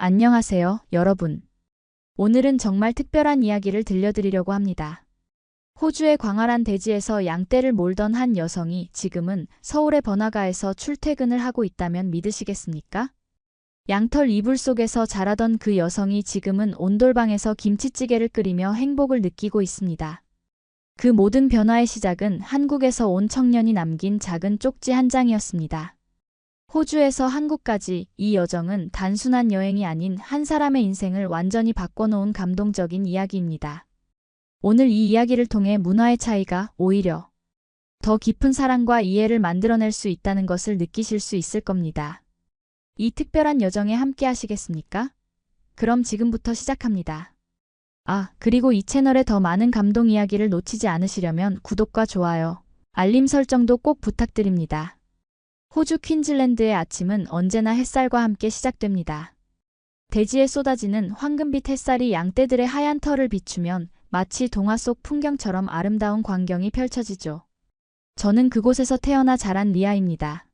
안녕하세요, 여러분. 오늘은 정말 특별한 이야기를 들려드리려고 합니다. 호주의 광활한 대지에서 양떼를 몰던 한 여성이 지금은 서울의 번화가에서 출퇴근을 하고 있다면 믿으시겠습니까? 양털 이불 속에서 자라던 그 여성이 지금은 온돌방에서 김치찌개를 끓이며 행복을 느끼고 있습니다. 그 모든 변화의 시작은 한국에서 온 청년이 남긴 작은 쪽지 한 장이었습니다. 호주에서 한국까지 이 여정은 단순한 여행이 아닌 한 사람의 인생을 완전히 바꿔놓은 감동적인 이야기입니다. 오늘 이 이야기를 통해 문화의 차이가 오히려 더 깊은 사랑과 이해를 만들어낼 수 있다는 것을 느끼실 수 있을 겁니다. 이 특별한 여정에 함께 하시겠습니까? 그럼 지금부터 시작합니다. 그리고 이 채널에 더 많은 감동 이야기를 놓치지 않으시려면 구독과 좋아요, 알림 설정도 꼭 부탁드립니다. 호주 퀸즐랜드의 아침은 언제나 햇살과 함께 시작됩니다. 대지에 쏟아지는 황금빛 햇살이 양떼들의 하얀 털을 비추면 마치 동화 속 풍경처럼 아름다운 광경이 펼쳐지죠. 저는 그곳에서 태어나 자란 리아입니다.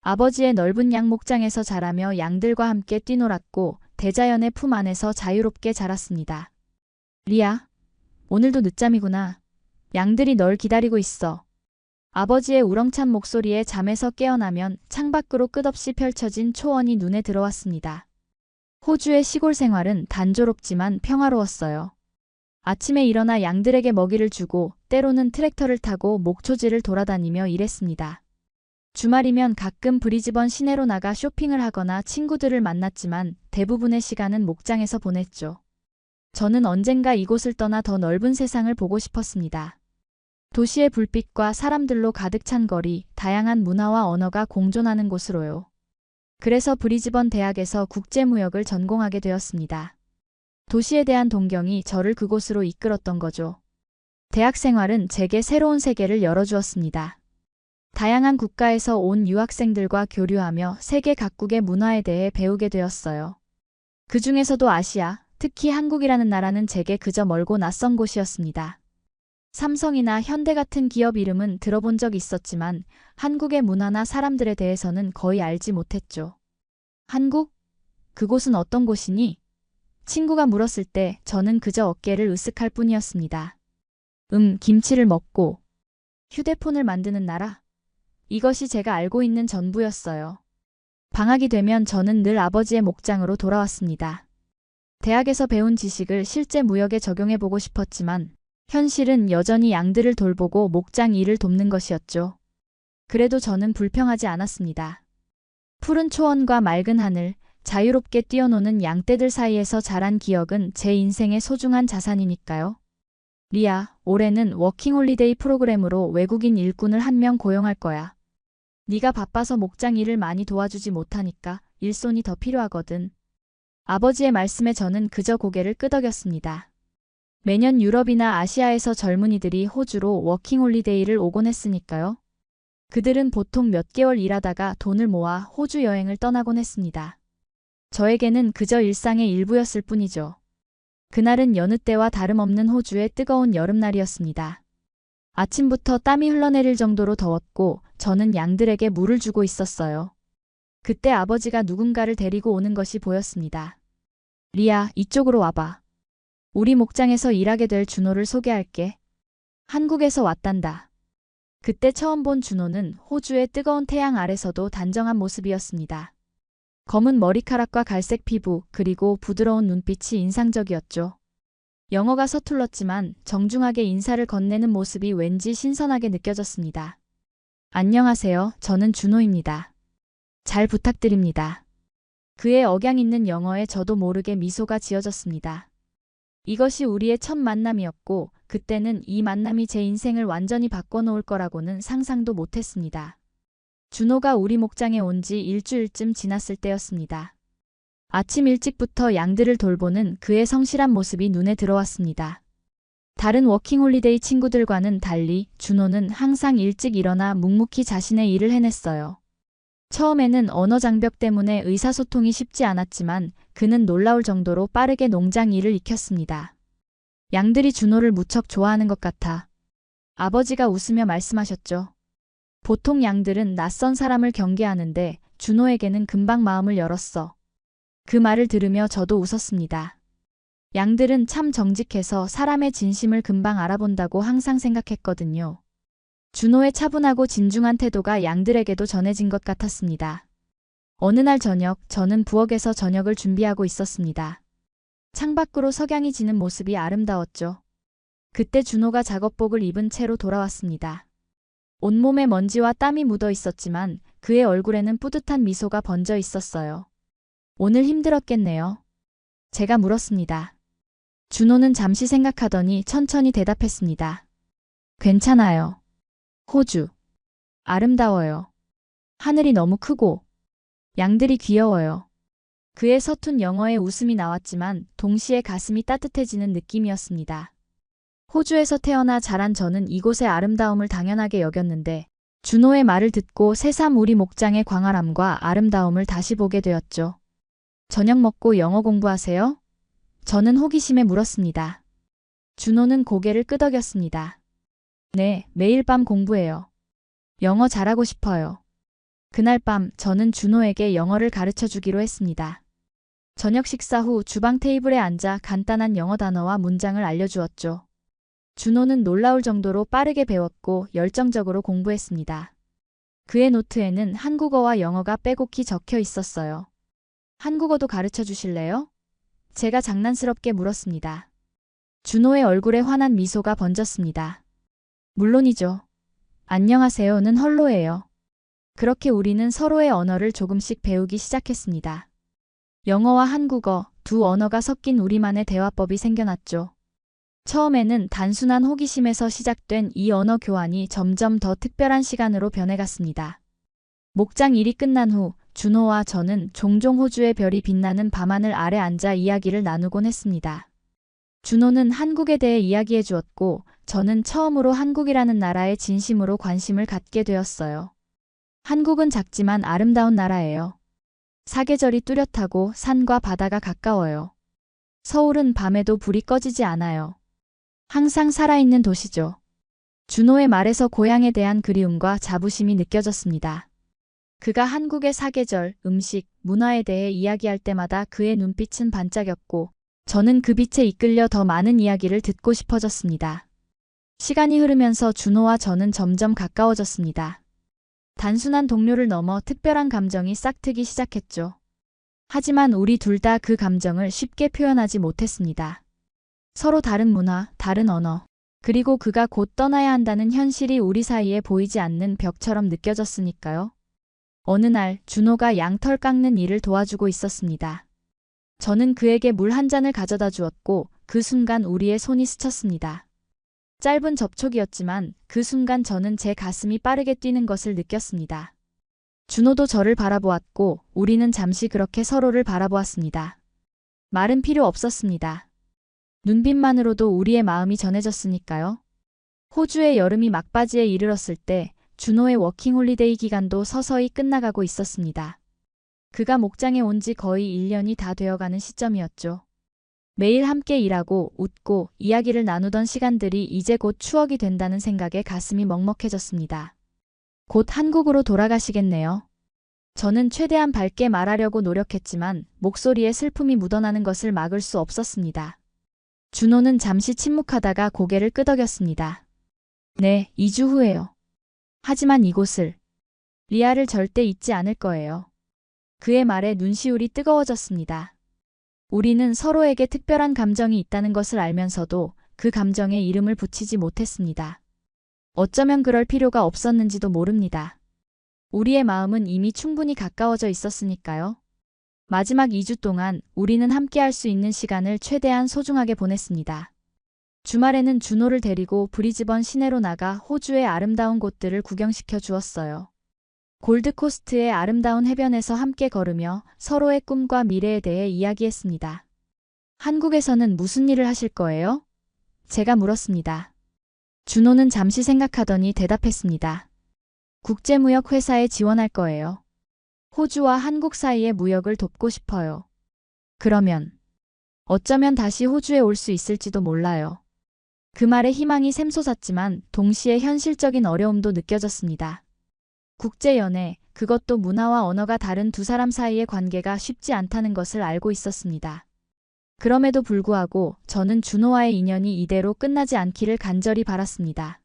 아버지의 넓은 양 목장에서 자라며 양들과 함께 뛰놀았고 대자연의 품 안에서 자유롭게 자랐습니다. 리아, 오늘도 늦잠이구나. 양들이 널 기다리고 있어. 아버지의 우렁찬 목소리에 잠에서 깨어나면 창밖으로 끝없이 펼쳐진 초원이 눈에 들어왔습니다. 호주의 시골 생활은 단조롭지만 평화로웠어요. 아침에 일어나 양들에게 먹이를 주고 때로는 트랙터를 타고 목초지를 돌아다니며 일했습니다. 주말이면 가끔 브리즈번 시내로 나가 쇼핑을 하거나 친구들을 만났지만 대부분의 시간은 목장에서 보냈죠. 저는 언젠가 이곳을 떠나 더 넓은 세상을 보고 싶었습니다. 도시의 불빛과 사람들로 가득 찬 거리, 다양한 문화와 언어가 공존하는 곳으로요. 그래서 브리즈번 대학에서 국제무역을 전공하게 되었습니다. 도시에 대한 동경이 저를 그곳으로 이끌었던 거죠. 대학 생활은 제게 새로운 세계를 열어주었습니다. 다양한 국가에서 온 유학생들과 교류하며 세계 각국의 문화에 대해 배우게 되었어요. 그 중에서도 아시아, 특히 한국이라는 나라는 제게 그저 멀고 낯선 곳이었습니다. 삼성이나 현대 같은 기업 이름은 들어본 적 있었지만 한국의 문화나 사람들에 대해서는 거의 알지 못했죠. 한국? 그곳은 어떤 곳이니? 친구가 물었을 때 저는 그저 어깨를 으쓱할 뿐이었습니다. 김치를 먹고 휴대폰을 만드는 나라? 이것이 제가 알고 있는 전부였어요. 방학이 되면 저는 늘 아버지의 목장으로 돌아왔습니다. 대학에서 배운 지식을 실제 무역에 적용해보고 싶었지만 현실은 여전히 양들을 돌보고 목장 일을 돕는 것이었죠. 그래도 저는 불평하지 않았습니다. 푸른 초원과 맑은 하늘, 자유롭게 뛰어노는 양떼들 사이에서 자란 기억은 제 인생의 소중한 자산이니까요. 리아, 올해는 워킹홀리데이 프로그램으로 외국인 일꾼을 한 명 고용할 거야. 네가 바빠서 목장 일을 많이 도와주지 못하니까 일손이 더 필요하거든. 아버지의 말씀에 저는 그저 고개를 끄덕였습니다. 매년 유럽이나 아시아에서 젊은이들이 호주로 워킹홀리데이를 오곤 했으니까요. 그들은 보통 몇 개월 일하다가 돈을 모아 호주 여행을 떠나곤 했습니다. 저에게는 그저 일상의 일부였을 뿐이죠. 그날은 여느 때와 다름없는 호주의 뜨거운 여름날이었습니다. 아침부터 땀이 흘러내릴 정도로 더웠고 저는 양들에게 물을 주고 있었어요. 그때 아버지가 누군가를 데리고 오는 것이 보였습니다. 리아, 이쪽으로 와봐. 우리 목장에서 일하게 될 준호를 소개할게. 한국에서 왔단다. 그때 처음 본 준호는 호주의 뜨거운 태양 아래서도 단정한 모습이었습니다. 검은 머리카락과 갈색 피부, 그리고 부드러운 눈빛이 인상적이었죠. 영어가 서툴렀지만 정중하게 인사를 건네는 모습이 왠지 신선하게 느껴졌습니다. 안녕하세요, 저는 준호입니다. 잘 부탁드립니다. 그의 억양 있는 영어에 저도 모르게 미소가 지어졌습니다. 이것이 우리의 첫 만남이었고 그때는 이 만남이 제 인생을 완전히 바꿔놓을 거라고는 상상도 못했습니다. 준호가 우리 목장에 온 지 일주일쯤 지났을 때였습니다. 아침 일찍부터 양들을 돌보는 그의 성실한 모습이 눈에 들어왔습니다. 다른 워킹홀리데이 친구들과는 달리 준호는 항상 일찍 일어나 묵묵히 자신의 일을 해냈어요. 처음에는 언어 장벽 때문에 의사소통이 쉽지 않았지만 그는 놀라울 정도로 빠르게 농장 일을 익혔습니다. 양들이 준호를 무척 좋아하는 것 같아. 아버지가 웃으며 말씀하셨죠. 보통 양들은 낯선 사람을 경계하는데 준호에게는 금방 마음을 열었어. 그 말을 들으며 저도 웃었습니다. 양들은 참 정직해서 사람의 진심을 금방 알아본다고 항상 생각했거든요. 준호의 차분하고 진중한 태도가 양들에게도 전해진 것 같았습니다. 어느 날 저녁, 저는 부엌에서 저녁을 준비하고 있었습니다. 창밖으로 석양이 지는 모습이 아름다웠죠. 그때 준호가 작업복을 입은 채로 돌아왔습니다. 온몸에 먼지와 땀이 묻어 있었지만 그의 얼굴에는 뿌듯한 미소가 번져 있었어요. 오늘 힘들었겠네요. 제가 물었습니다. 준호는 잠시 생각하더니 천천히 대답했습니다. 괜찮아요. 호주. 아름다워요. 하늘이 너무 크고 양들이 귀여워요. 그의 서툰 영어에 웃음이 나왔지만 동시에 가슴이 따뜻해지는 느낌이었습니다. 호주에서 태어나 자란 저는 이곳의 아름다움을 당연하게 여겼는데 준호의 말을 듣고 새삼 우리 목장의 광활함과 아름다움을 다시 보게 되었죠. 저녁 먹고 영어 공부하세요? 저는 호기심에 물었습니다. 준호는 고개를 끄덕였습니다. 네, 매일 밤 공부해요. 영어 잘하고 싶어요. 그날 밤 저는 준호에게 영어를 가르쳐 주기로 했습니다. 저녁 식사 후 주방 테이블에 앉아 간단한 영어 단어와 문장을 알려주었죠. 준호는 놀라울 정도로 빠르게 배웠고 열정적으로 공부했습니다. 그의 노트에는 한국어와 영어가 빼곡히 적혀 있었어요. 한국어도 가르쳐 주실래요? 제가 장난스럽게 물었습니다. 준호의 얼굴에 환한 미소가 번졌습니다. 물론이죠. 안녕하세요는 헐로예요. 그렇게 우리는 서로의 언어를 조금씩 배우기 시작했습니다. 영어와 한국어, 두 언어가 섞인 우리만의 대화법이 생겨났죠. 처음에는 단순한 호기심에서 시작된 이 언어 교환이 점점 더 특별한 시간으로 변해갔습니다. 목장 일이 끝난 후 준호와 저는 종종 호주의 별이 빛나는 밤하늘 아래 앉아 이야기를 나누곤 했습니다. 준호는 한국에 대해 이야기해 주었고 저는 처음으로 한국이라는 나라에 진심으로 관심을 갖게 되었어요. 한국은 작지만 아름다운 나라예요. 사계절이 뚜렷하고 산과 바다가 가까워요. 서울은 밤에도 불이 꺼지지 않아요. 항상 살아있는 도시죠. 준호의 말에서 고향에 대한 그리움과 자부심이 느껴졌습니다. 그가 한국의 사계절, 음식, 문화에 대해 이야기할 때마다 그의 눈빛은 반짝였고 저는 그 빛에 이끌려 더 많은 이야기를 듣고 싶어졌습니다. 시간이 흐르면서 준호와 저는 점점 가까워졌습니다. 단순한 동료를 넘어 특별한 감정이 싹트기 시작했죠. 하지만 우리 둘 다 그 감정을 쉽게 표현하지 못했습니다. 서로 다른 문화, 다른 언어, 그리고 그가 곧 떠나야 한다는 현실이 우리 사이에 보이지 않는 벽처럼 느껴졌으니까요. 어느 날 준호가 양털 깎는 일을 도와주고 있었습니다. 저는 그에게 물 한 잔을 가져다 주었고 그 순간 우리의 손이 스쳤습니다. 짧은 접촉이었지만 그 순간 저는 제 가슴이 빠르게 뛰는 것을 느꼈습니다. 준호도 저를 바라보았고 우리는 잠시 그렇게 서로를 바라보았습니다. 말은 필요 없었습니다. 눈빛만으로도 우리의 마음이 전해졌으니까요. 호주의 여름이 막바지에 이르렀을 때 준호의 워킹홀리데이 기간도 서서히 끝나가고 있었습니다. 그가 목장에 온 지 거의 1년이 다 되어가는 시점이었죠. 매일 함께 일하고 웃고 이야기를 나누던 시간들이 이제 곧 추억이 된다는 생각에 가슴이 먹먹해졌습니다. 곧 한국으로 돌아가시겠네요. 저는 최대한 밝게 말하려고 노력했지만 목소리에 슬픔이 묻어나는 것을 막을 수 없었습니다. 준호는 잠시 침묵하다가 고개를 끄덕였습니다. 네, 2주 후에요. 하지만 이곳을, 리아를 절대 잊지 않을 거예요. 그의 말에 눈시울이 뜨거워졌습니다. 우리는 서로에게 특별한 감정이 있다는 것을 알면서도 그 감정에 이름을 붙이지 못했습니다. 어쩌면 그럴 필요가 없었는지도 모릅니다. 우리의 마음은 이미 충분히 가까워져 있었으니까요. 마지막 2주 동안 우리는 함께할 수 있는 시간을 최대한 소중하게 보냈습니다. 주말에는 준호를 데리고 브리즈번 시내로 나가 호주의 아름다운 곳들을 구경시켜 주었어요. 골드코스트의 아름다운 해변에서 함께 걸으며 서로의 꿈과 미래에 대해 이야기했습니다. 한국에서는 무슨 일을 하실 거예요? 제가 물었습니다. 준호는 잠시 생각하더니 대답했습니다. 국제무역 회사에 지원할 거예요. 호주와 한국 사이의 무역을 돕고 싶어요. 그러면 어쩌면 다시 호주에 올 수 있을지도 몰라요. 그 말에 희망이 샘솟았지만 동시에 현실적인 어려움도 느껴졌습니다. 국제연애, 그것도 문화와 언어가 다른 두 사람 사이의 관계가 쉽지 않다는 것을 알고 있었습니다. 그럼에도 불구하고 저는 준호와의 인연이 이대로 끝나지 않기를 간절히 바랐습니다.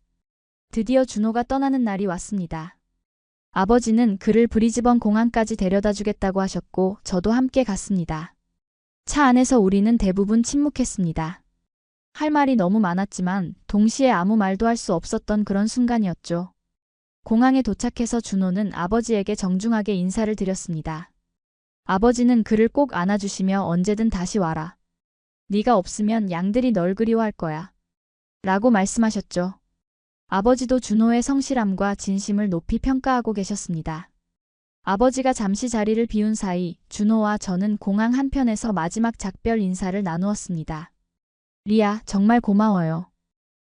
드디어 준호가 떠나는 날이 왔습니다. 아버지는 그를 브리즈번 공항까지 데려다 주겠다고 하셨고 저도 함께 갔습니다. 차 안에서 우리는 대부분 침묵했습니다. 할 말이 너무 많았지만 동시에 아무 말도 할 수 없었던 그런 순간이었죠. 공항에 도착해서 준호는 아버지에게 정중하게 인사를 드렸습니다. 아버지는 그를 꼭 안아주시며 언제든 다시 와라. 네가 없으면 양들이 널 그리워할 거야. 라고 말씀하셨죠. 아버지도 준호의 성실함과 진심을 높이 평가하고 계셨습니다. 아버지가 잠시 자리를 비운 사이 준호와 저는 공항 한편에서 마지막 작별 인사를 나누었습니다. 리아, 정말 고마워요.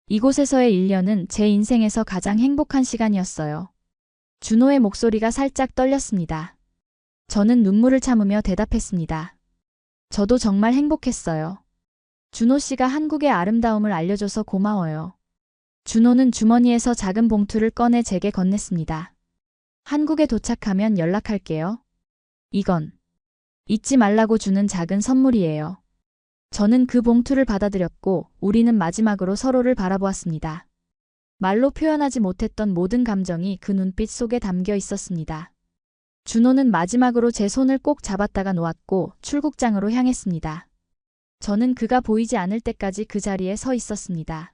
이곳에서의 1년은 제 인생에서 가장 행복한 시간이었어요. 준호의 목소리가 살짝 떨렸습니다. 저는 눈물을 참으며 대답했습니다. 저도 정말 행복했어요. 준호 씨가 한국의 아름다움을 알려줘서 고마워요. 준호는 주머니에서 작은 봉투를 꺼내 제게 건넸습니다. 한국에 도착하면 연락할게요. 이건 잊지 말라고 주는 작은 선물이에요. 저는 그 봉투를 받아들였고 우리는 마지막으로 서로를 바라보았습니다. 말로 표현하지 못했던 모든 감정이 그 눈빛 속에 담겨 있었습니다. 준호는 마지막으로 제 손을 꼭 잡았다가 놓았고 출국장으로 향했습니다. 저는 그가 보이지 않을 때까지 그 자리에 서 있었습니다.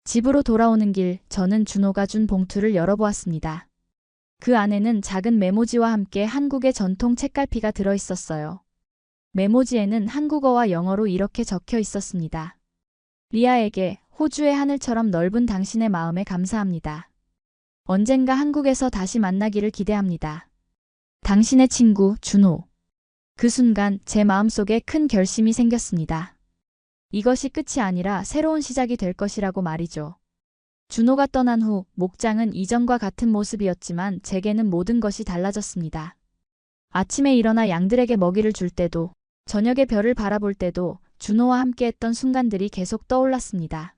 집으로 돌아오는 길, 저는 준호가 준 봉투를 열어보았습니다. 그 안에는 작은 메모지와 함께 한국의 전통 책갈피가 들어있었어요. 메모지에는 한국어와 영어로 이렇게 적혀 있었습니다. 리아에게 호주의 하늘처럼 넓은 당신의 마음에 감사합니다. 언젠가 한국에서 다시 만나기를 기대합니다. 당신의 친구 준호. 그 순간 제 마음속에 큰 결심이 생겼습니다. 이것이 끝이 아니라 새로운 시작이 될 것이라고 말이죠. 준호가 떠난 후 목장은 이전과 같은 모습이었지만 제게는 모든 것이 달라졌습니다. 아침에 일어나 양들에게 먹이를 줄 때도 저녁에 별을 바라볼 때도 준호와 함께했던 순간들이 계속 떠올랐습니다.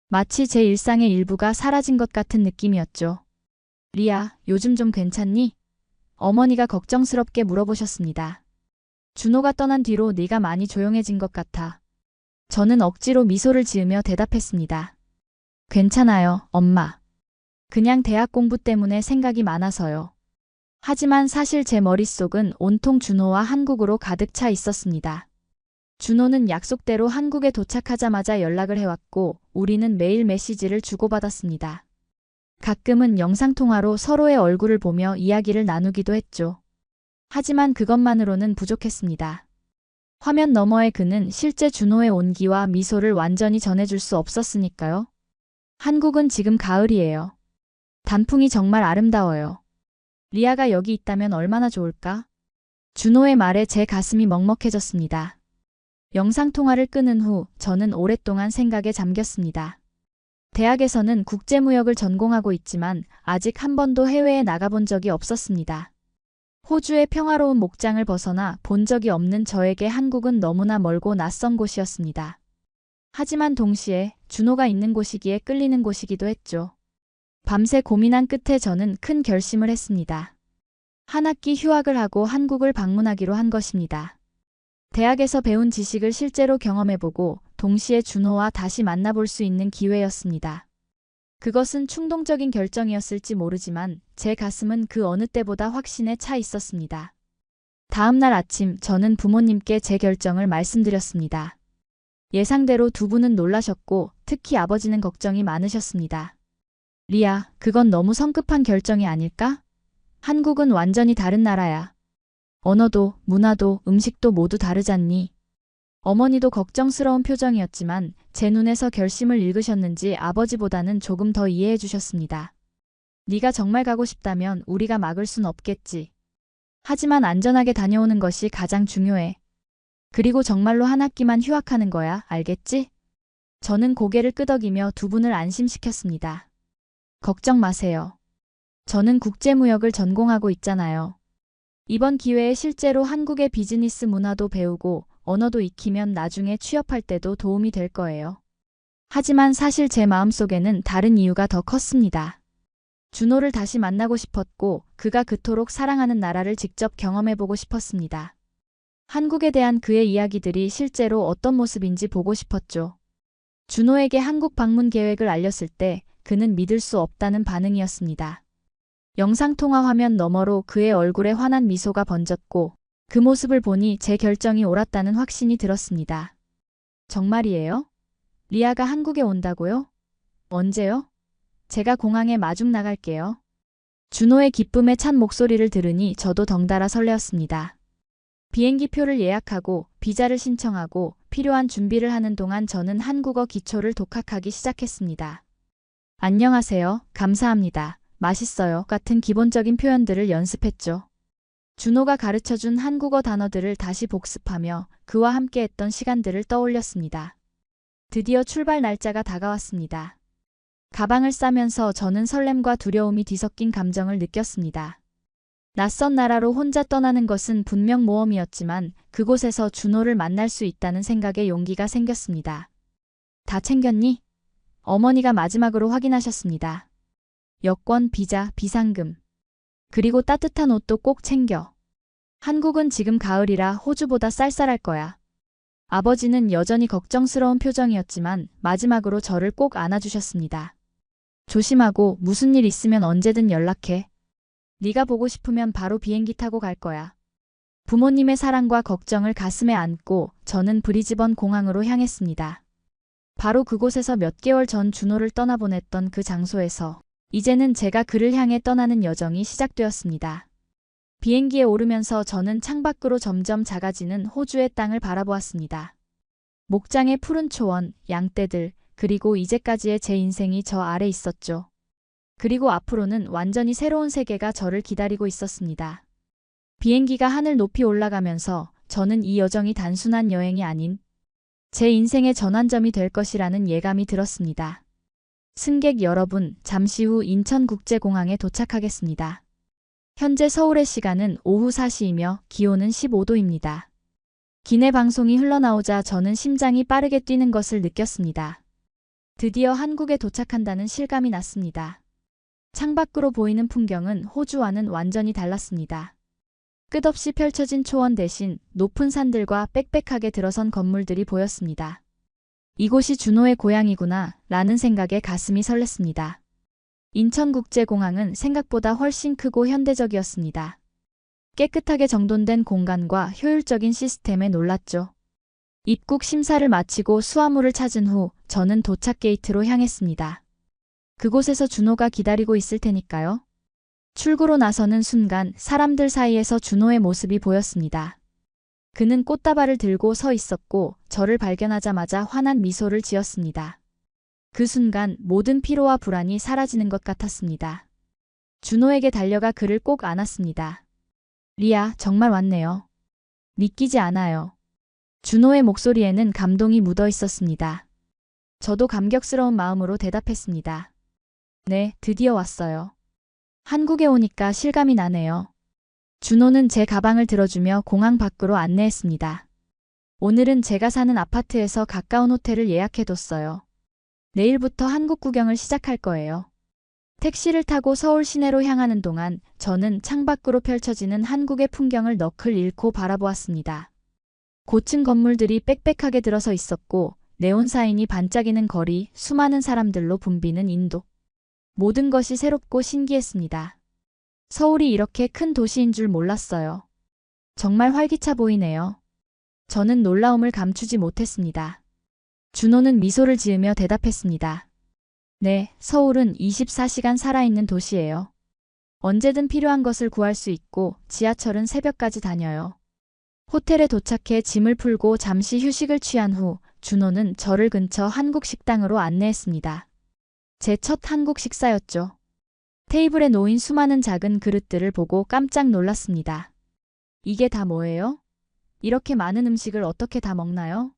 마치 제 일상의 일부가 사라진 것 같은 느낌이었죠. 리아, 요즘 좀 괜찮니? 어머니가 걱정스럽게 물어보셨습니다. 준호가 떠난 뒤로 네가 많이 조용해진 것 같아. 저는 억지로 미소를 지으며 대답했습니다. 괜찮아요, 엄마. 그냥 대학 공부 때문에 생각이 많아서요. 하지만 사실 제 머릿속은 온통 준호와 한국으로 가득 차 있었습니다. 준호는 약속대로 한국에 도착하자마자 연락을 해왔고 우리는 매일 메시지를 주고받았습니다. 가끔은 영상통화로 서로의 얼굴을 보며 이야기를 나누기도 했죠. 하지만 그것만으로는 부족했습니다. 화면 너머의 그는 실제 준호의 온기와 미소를 완전히 전해줄 수 없었으니까요. 한국은 지금 가을이에요. 단풍이 정말 아름다워요. 리아가 여기 있다면 얼마나 좋을까? 준호의 말에 제 가슴이 먹먹해졌습니다. 영상통화를 끊은 후 저는 오랫동안 생각에 잠겼습니다. 대학에서는 국제무역을 전공하고 있지만 아직 한 번도 해외에 나가본 적이 없었습니다. 호주의 평화로운 목장을 벗어나 본 적이 없는 저에게 한국은 너무나 멀고 낯선 곳이었습니다. 하지만 동시에 준호가 있는 곳이기에 끌리는 곳이기도 했죠. 밤새 고민한 끝에 저는 큰 결심을 했습니다. 한 학기 휴학을 하고 한국을 방문하기로 한 것입니다. 대학에서 배운 지식을 실제로 경험해보고 동시에 준호와 다시 만나볼 수 있는 기회였습니다. 그것은 충동적인 결정이었을지 모르지만 제 가슴은 그 어느 때보다 확신에 차 있었습니다. 다음 날 아침 저는 부모님께 제 결정을 말씀드렸습니다. 예상대로 두 분은 놀라셨고 특히 아버지는 걱정이 많으셨습니다. 리아, 그건 너무 성급한 결정이 아닐까? 한국은 완전히 다른 나라야. 언어도, 문화도, 음식도 모두 다르잖니. 어머니도 걱정스러운 표정이었지만 제 눈에서 결심을 읽으셨는지 아버지보다는 조금 더 이해해 주셨습니다. 네가 정말 가고 싶다면 우리가 막을 순 없겠지. 하지만 안전하게 다녀오는 것이 가장 중요해. 그리고 정말로 한 학기만 휴학하는 거야, 알겠지? 저는 고개를 끄덕이며 두 분을 안심시켰습니다. 걱정 마세요. 저는 국제무역을 전공하고 있잖아요. 이번 기회에 실제로 한국의 비즈니스 문화도 배우고 언어도 익히면 나중에 취업할 때도 도움이 될 거예요. 하지만 사실 제 마음속에는 다른 이유가 더 컸습니다. 준호를 다시 만나고 싶었고 그가 그토록 사랑하는 나라를 직접 경험해보고 싶었습니다. 한국에 대한 그의 이야기들이 실제로 어떤 모습인지 보고 싶었죠. 준호에게 한국 방문 계획을 알렸을 때 그는 믿을 수 없다는 반응이었습니다. 영상통화 화면 너머로 그의 얼굴에 환한 미소가 번졌고 그 모습을 보니 제 결정이 옳았다는 확신이 들었습니다. 정말이에요? 리아가 한국에 온다고요? 언제요? 제가 공항에 마중 나갈게요. 준호의 기쁨에 찬 목소리를 들으니 저도 덩달아 설레었습니다. 비행기표를 예약하고 비자를 신청하고 필요한 준비를 하는 동안 저는 한국어 기초를 독학하기 시작했습니다. 안녕하세요. 감사합니다. 맛있어요. 같은 기본적인 표현들을 연습했죠. 준호가 가르쳐준 한국어 단어들을 다시 복습하며 그와 함께했던 시간들을 떠올렸습니다. 드디어 출발 날짜가 다가왔습니다. 가방을 싸면서 저는 설렘과 두려움이 뒤섞인 감정을 느꼈습니다. 낯선 나라로 혼자 떠나는 것은 분명 모험이었지만 그곳에서 준호를 만날 수 있다는 생각에 용기가 생겼습니다. 다 챙겼니? 어머니가 마지막으로 확인하셨습니다. 여권, 비자, 비상금. 그리고 따뜻한 옷도 꼭 챙겨. 한국은 지금 가을이라 호주보다 쌀쌀할 거야. 아버지는 여전히 걱정스러운 표정이었지만 마지막으로 저를 꼭 안아주셨습니다. 조심하고 무슨 일 있으면 언제든 연락해. 네가 보고 싶으면 바로 비행기 타고 갈 거야. 부모님의 사랑과 걱정을 가슴에 안고 저는 브리즈번 공항으로 향했습니다. 바로 그곳에서 몇 개월 전 준호를 떠나보냈던 그 장소에서 이제는 제가 그를 향해 떠나는 여정이 시작되었습니다. 비행기에 오르면서 저는 창밖으로 점점 작아지는 호주의 땅을 바라보았습니다. 목장의 푸른 초원, 양떼들, 그리고 이제까지의 제 인생이 저 아래 있었죠. 그리고 앞으로는 완전히 새로운 세계가 저를 기다리고 있었습니다. 비행기가 하늘 높이 올라가면서 저는 이 여정이 단순한 여행이 아닌 제 인생의 전환점이 될 것이라는 예감이 들었습니다. 승객 여러분, 잠시 후 인천국제공항에 도착하겠습니다. 현재 서울의 시간은 오후 4시이며 기온은 15도입니다. 기내 방송이 흘러나오자 저는 심장이 빠르게 뛰는 것을 느꼈습니다. 드디어 한국에 도착한다는 실감이 났습니다. 창밖으로 보이는 풍경은 호주와는 완전히 달랐습니다. 끝없이 펼쳐진 초원 대신 높은 산들과 빽빽하게 들어선 건물들이 보였습니다. 이곳이 준호의 고향이구나 라는 생각에 가슴이 설렜습니다. 인천국제공항은 생각보다 훨씬 크고 현대적이었습니다. 깨끗하게 정돈된 공간과 효율적인 시스템에 놀랐죠. 입국 심사를 마치고 수화물을 찾은 후 저는 도착 게이트로 향했습니다. 그곳에서 준호가 기다리고 있을 테니까요. 출구로 나서는 순간 사람들 사이에서 준호의 모습이 보였습니다. 그는 꽃다발을 들고 서 있었고 저를 발견하자마자 환한 미소를 지었습니다. 그 순간 모든 피로와 불안이 사라지는 것 같았습니다. 준호에게 달려가 그를 꼭 안았습니다. 리아, 정말 왔네요. 믿기지 않아요. 준호의 목소리에는 감동이 묻어 있었습니다. 저도 감격스러운 마음으로 대답했습니다. 네, 드디어 왔어요. 한국에 오니까 실감이 나네요. 준호는 제 가방을 들어주며 공항 밖으로 안내했습니다. 오늘은 제가 사는 아파트에서 가까운 호텔을 예약해뒀어요. 내일부터 한국 구경을 시작할 거예요. 택시를 타고 서울 시내로 향하는 동안 저는 창밖으로 펼쳐지는 한국의 풍경을 너클 잃고 바라보았습니다. 고층 건물들이 빽빽하게 들어서 있었고 네온 사인이 반짝이는 거리, 수많은 사람들로 붐비는 인도. 모든 것이 새롭고 신기했습니다. 서울이 이렇게 큰 도시인 줄 몰랐어요. 정말 활기차 보이네요. 저는 놀라움을 감추지 못했습니다. 준호는 미소를 지으며 대답했습니다. 네, 서울은 24시간 살아있는 도시예요. 언제든 필요한 것을 구할 수 있고 지하철은 새벽까지 다녀요. 호텔에 도착해 짐을 풀고 잠시 휴식을 취한 후 준호는 저를 근처 한국 식당으로 안내했습니다. 제 첫 한국 식사였죠. 테이블에 놓인 수많은 작은 그릇들을 보고 깜짝 놀랐습니다. 이게 다 뭐예요? 이렇게 많은 음식을 어떻게 다 먹나요?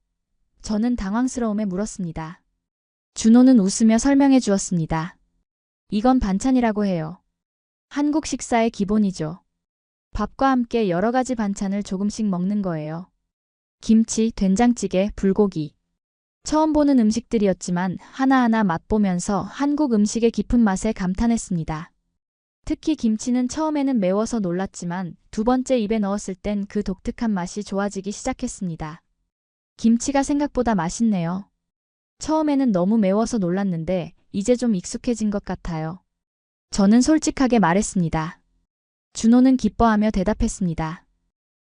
저는 당황스러움에 물었습니다. 준호는 웃으며 설명해 주었습니다. 이건 반찬이라고 해요. 한국 식사의 기본이죠. 밥과 함께 여러 가지 반찬을 조금씩 먹는 거예요. 김치, 된장찌개, 불고기. 처음 보는 음식들이었지만 하나하나 맛보면서 한국 음식의 깊은 맛에 감탄했습니다. 특히 김치는 처음에는 매워서 놀랐지만 두 번째 입에 넣었을 땐 그 독특한 맛이 좋아지기 시작했습니다. 김치가 생각보다 맛있네요. 처음에는 너무 매워서 놀랐는데 이제 좀 익숙해진 것 같아요. 저는 솔직하게 말했습니다. 준호는 기뻐하며 대답했습니다.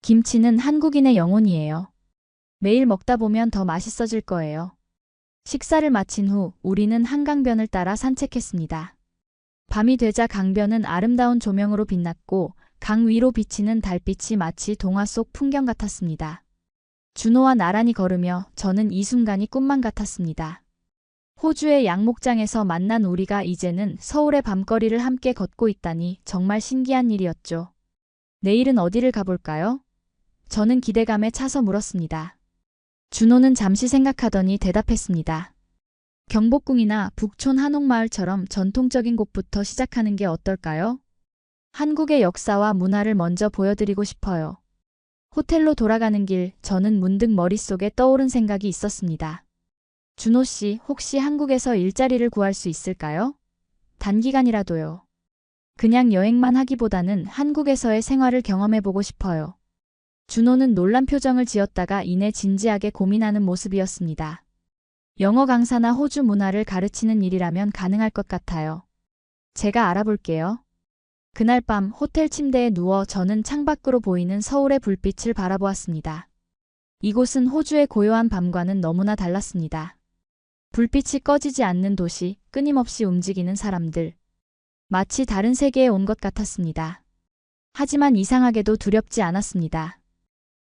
김치는 한국인의 영혼이에요. 매일 먹다 보면 더 맛있어질 거예요. 식사를 마친 후 우리는 한강변을 따라 산책했습니다. 밤이 되자 강변은 아름다운 조명으로 빛났고 강 위로 비치는 달빛이 마치 동화 속 풍경 같았습니다. 준호와 나란히 걸으며 저는 이 순간이 꿈만 같았습니다. 호주의 양목장에서 만난 우리가 이제는 서울의 밤거리를 함께 걷고 있다니 정말 신기한 일이었죠. 내일은 어디를 가볼까요? 저는 기대감에 차서 물었습니다. 준호는 잠시 생각하더니 대답했습니다. 경복궁이나 북촌 한옥마을처럼 전통적인 곳부터 시작하는 게 어떨까요? 한국의 역사와 문화를 먼저 보여드리고 싶어요. 호텔로 돌아가는 길, 저는 문득 머릿속에 떠오른 생각이 있었습니다. 준호 씨, 혹시 한국에서 일자리를 구할 수 있을까요? 단기간이라도요. 그냥 여행만 하기보다는 한국에서의 생활을 경험해보고 싶어요. 준호는 놀란 표정을 지었다가 이내 진지하게 고민하는 모습이었습니다. 영어 강사나 호주 문화를 가르치는 일이라면 가능할 것 같아요. 제가 알아볼게요. 그날 밤 호텔 침대에 누워 저는 창밖으로 보이는 서울의 불빛을 바라보았습니다. 이곳은 호주의 고요한 밤과는 너무나 달랐습니다. 불빛이 꺼지지 않는 도시, 끊임없이 움직이는 사람들. 마치 다른 세계에 온 것 같았습니다. 하지만 이상하게도 두렵지 않았습니다.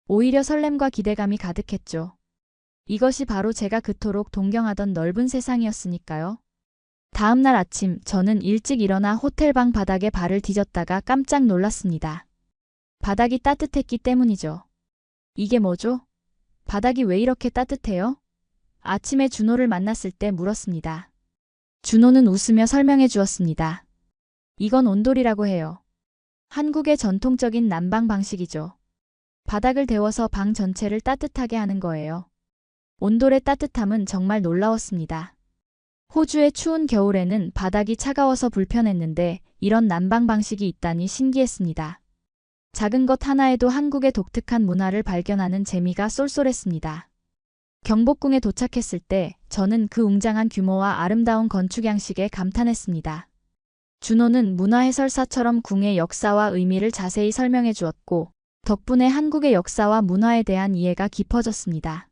오히려 설렘과 기대감이 가득했죠. 이것이 바로 제가 그토록 동경하던 넓은 세상이었으니까요. 다음 날 아침 저는 일찍 일어나 호텔방 바닥에 발을 디뎠다가 깜짝 놀랐습니다. 바닥이 따뜻했기 때문이죠. 이게 뭐죠? 바닥이 왜 이렇게 따뜻해요? 아침에 준호를 만났을 때 물었습니다. 준호는 웃으며 설명해 주었습니다. 이건 온돌이라고 해요. 한국의 전통적인 난방 방식이죠. 바닥을 데워서 방 전체를 따뜻하게 하는 거예요. 온돌의 따뜻함은 정말 놀라웠습니다. 호주의 추운 겨울에는 바닥이 차가워서 불편했는데 이런 난방 방식이 있다니 신기했습니다. 작은 것 하나에도 한국의 독특한 문화를 발견하는 재미가 쏠쏠했습니다. 경복궁에 도착했을 때 저는 그 웅장한 규모와 아름다운 건축 양식에 감탄했습니다. 준호는 문화해설사처럼 궁의 역사와 의미를 자세히 설명해 주었고 덕분에 한국의 역사와 문화에 대한 이해가 깊어졌습니다.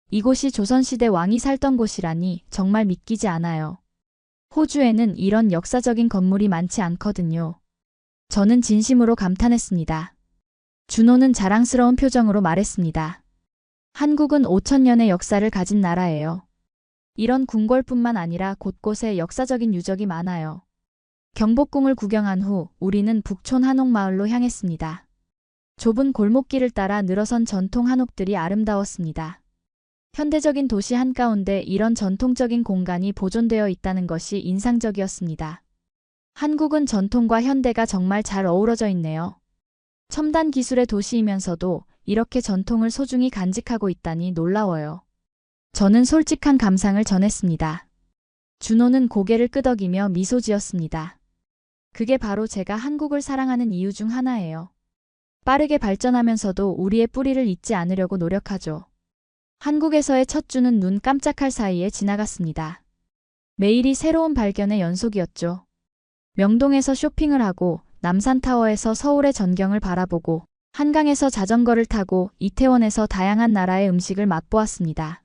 이곳이 조선시대 왕이 살던 곳이라니 정말 믿기지 않아요. 호주에는 이런 역사적인 건물이 많지 않거든요. 저는 진심으로 감탄했습니다. 준호는 자랑스러운 표정으로 말했습니다. 한국은 5,000년의 역사를 가진 나라예요. 이런 궁궐뿐만 아니라 곳곳에 역사적인 유적이 많아요. 경복궁을 구경한 후 우리는 북촌 한옥마을로 향했습니다. 좁은 골목길을 따라 늘어선 전통 한옥들이 아름다웠습니다. 현대적인 도시 한가운데 이런 전통적인 공간이 보존되어 있다는 것이 인상적이었습니다. 한국은 전통과 현대가 정말 잘 어우러져 있네요. 첨단 기술의 도시이면서도 이렇게 전통을 소중히 간직하고 있다니 놀라워요. 저는 솔직한 감상을 전했습니다. 준호는 고개를 끄덕이며 미소 지었습니다. 그게 바로 제가 한국을 사랑하는 이유 중 하나예요. 빠르게 발전하면서도 우리의 뿌리를 잊지 않으려고 노력하죠. 한국에서의 첫 주는 눈 깜짝할 사이에 지나갔습니다. 매일이 새로운 발견의 연속이었죠. 명동에서 쇼핑을 하고 남산타워에서 서울의 전경을 바라보고 한강에서 자전거를 타고 이태원에서 다양한 나라의 음식을 맛보았습니다.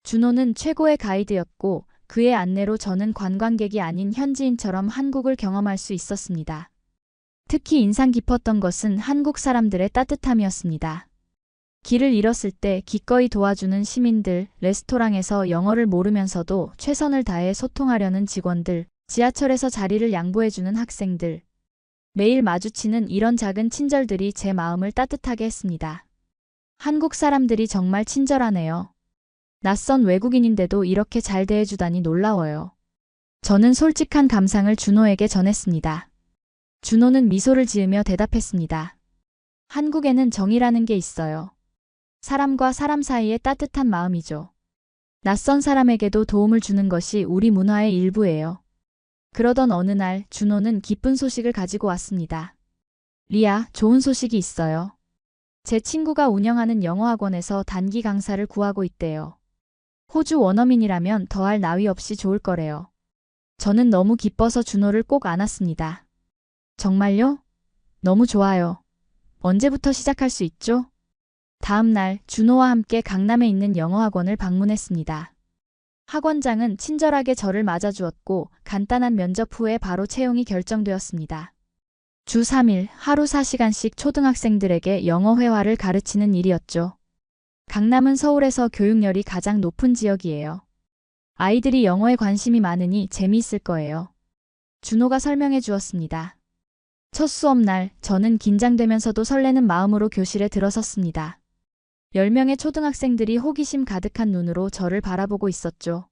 준호는 최고의 가이드였고 그의 안내로 저는 관광객이 아닌 현지인처럼 한국을 경험할 수 있었습니다. 특히 인상 깊었던 것은 한국 사람들의 따뜻함이었습니다. 길을 잃었을 때 기꺼이 도와주는 시민들, 레스토랑에서 영어를 모르면서도 최선을 다해 소통하려는 직원들, 지하철에서 자리를 양보해주는 학생들. 매일 마주치는 이런 작은 친절들이 제 마음을 따뜻하게 했습니다. 한국 사람들이 정말 친절하네요. 낯선 외국인인데도 이렇게 잘 대해주다니 놀라워요. 저는 솔직한 감상을 준호에게 전했습니다. 준호는 미소를 지으며 대답했습니다. 한국에는 정이라는 게 있어요. 사람과 사람 사이의 따뜻한 마음이죠. 낯선 사람에게도 도움을 주는 것이 우리 문화의 일부예요. 그러던 어느 날 준호는 기쁜 소식을 가지고 왔습니다. 리아, 좋은 소식이 있어요. 제 친구가 운영하는 영어학원에서 단기 강사를 구하고 있대요. 호주 원어민이라면 더할 나위 없이 좋을 거래요. 저는 너무 기뻐서 준호를 꼭 안았습니다. 정말요? 너무 좋아요. 언제부터 시작할 수 있죠? 다음 날 준호와 함께 강남에 있는 영어학원을 방문했습니다. 학원장은 친절하게 저를 맞아주었고 간단한 면접 후에 바로 채용이 결정되었습니다. 주 3일 하루 4시간씩 초등학생들에게 영어 회화를 가르치는 일이었죠. 강남은 서울에서 교육열이 가장 높은 지역이에요. 아이들이 영어에 관심이 많으니 재미있을 거예요. 준호가 설명해 주었습니다. 첫 수업날 저는 긴장되면서도 설레는 마음으로 교실에 들어섰습니다. 10명의 초등학생들이 호기심 가득한 눈으로 저를 바라보고 있었죠.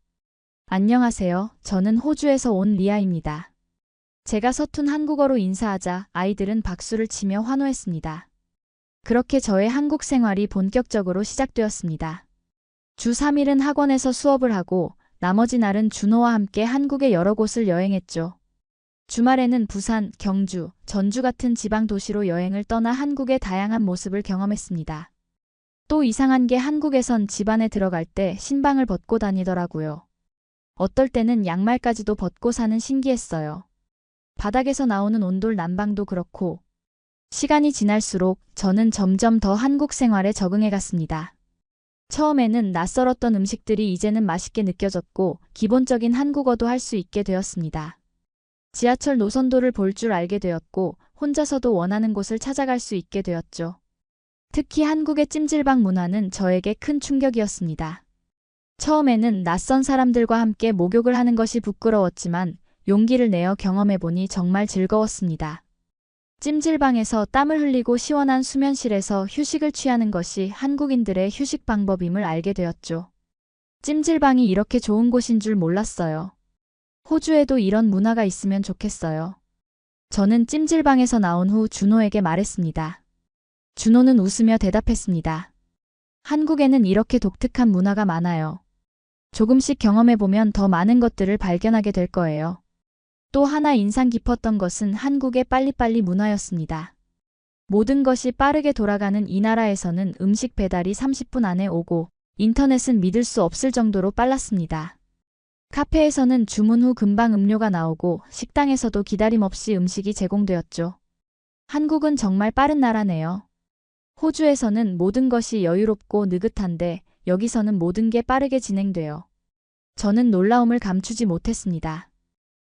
안녕하세요. 저는 호주에서 온 리아입니다. 제가 서툰 한국어로 인사하자 아이들은 박수를 치며 환호했습니다. 그렇게 저의 한국 생활이 본격적으로 시작되었습니다. 주 3일은 학원에서 수업을 하고 나머지 날은 준호와 함께 한국의 여러 곳을 여행했죠. 주말에는 부산, 경주, 전주 같은 지방 도시로 여행을 떠나 한국의 다양한 모습을 경험했습니다. 또 이상한 게 한국에선 집안에 들어갈 때 신방을 벗고 다니더라고요. 어떨 때는 양말까지도 벗고 사는 신기했어요. 바닥에서 나오는 온돌 난방도 그렇고 시간이 지날수록 저는 점점 더 한국 생활에 적응해 갔습니다. 처음에는 낯설었던 음식들이 이제는 맛있게 느껴졌고 기본적인 한국어도 할 수 있게 되었습니다. 지하철 노선도를 볼 줄 알게 되었고 혼자서도 원하는 곳을 찾아갈 수 있게 되었죠. 특히 한국의 찜질방 문화는 저에게 큰 충격이었습니다. 처음에는 낯선 사람들과 함께 목욕을 하는 것이 부끄러웠지만 용기를 내어 경험해보니 정말 즐거웠습니다. 찜질방에서 땀을 흘리고 시원한 수면실에서 휴식을 취하는 것이 한국인들의 휴식 방법임을 알게 되었죠. 찜질방이 이렇게 좋은 곳인 줄 몰랐어요. 호주에도 이런 문화가 있으면 좋겠어요. 저는 찜질방에서 나온 후 준호에게 말했습니다. 준호는 웃으며 대답했습니다. 한국에는 이렇게 독특한 문화가 많아요. 조금씩 경험해보면 더 많은 것들을 발견하게 될 거예요. 또 하나 인상 깊었던 것은 한국의 빨리빨리 문화였습니다. 모든 것이 빠르게 돌아가는 이 나라에서는 음식 배달이 30분 안에 오고 인터넷은 믿을 수 없을 정도로 빨랐습니다. 카페에서는 주문 후 금방 음료가 나오고 식당에서도 기다림 없이 음식이 제공되었죠. 한국은 정말 빠른 나라네요. 호주에서는 모든 것이 여유롭고 느긋한데 여기서는 모든 게 빠르게 진행돼요. 저는 놀라움을 감추지 못했습니다.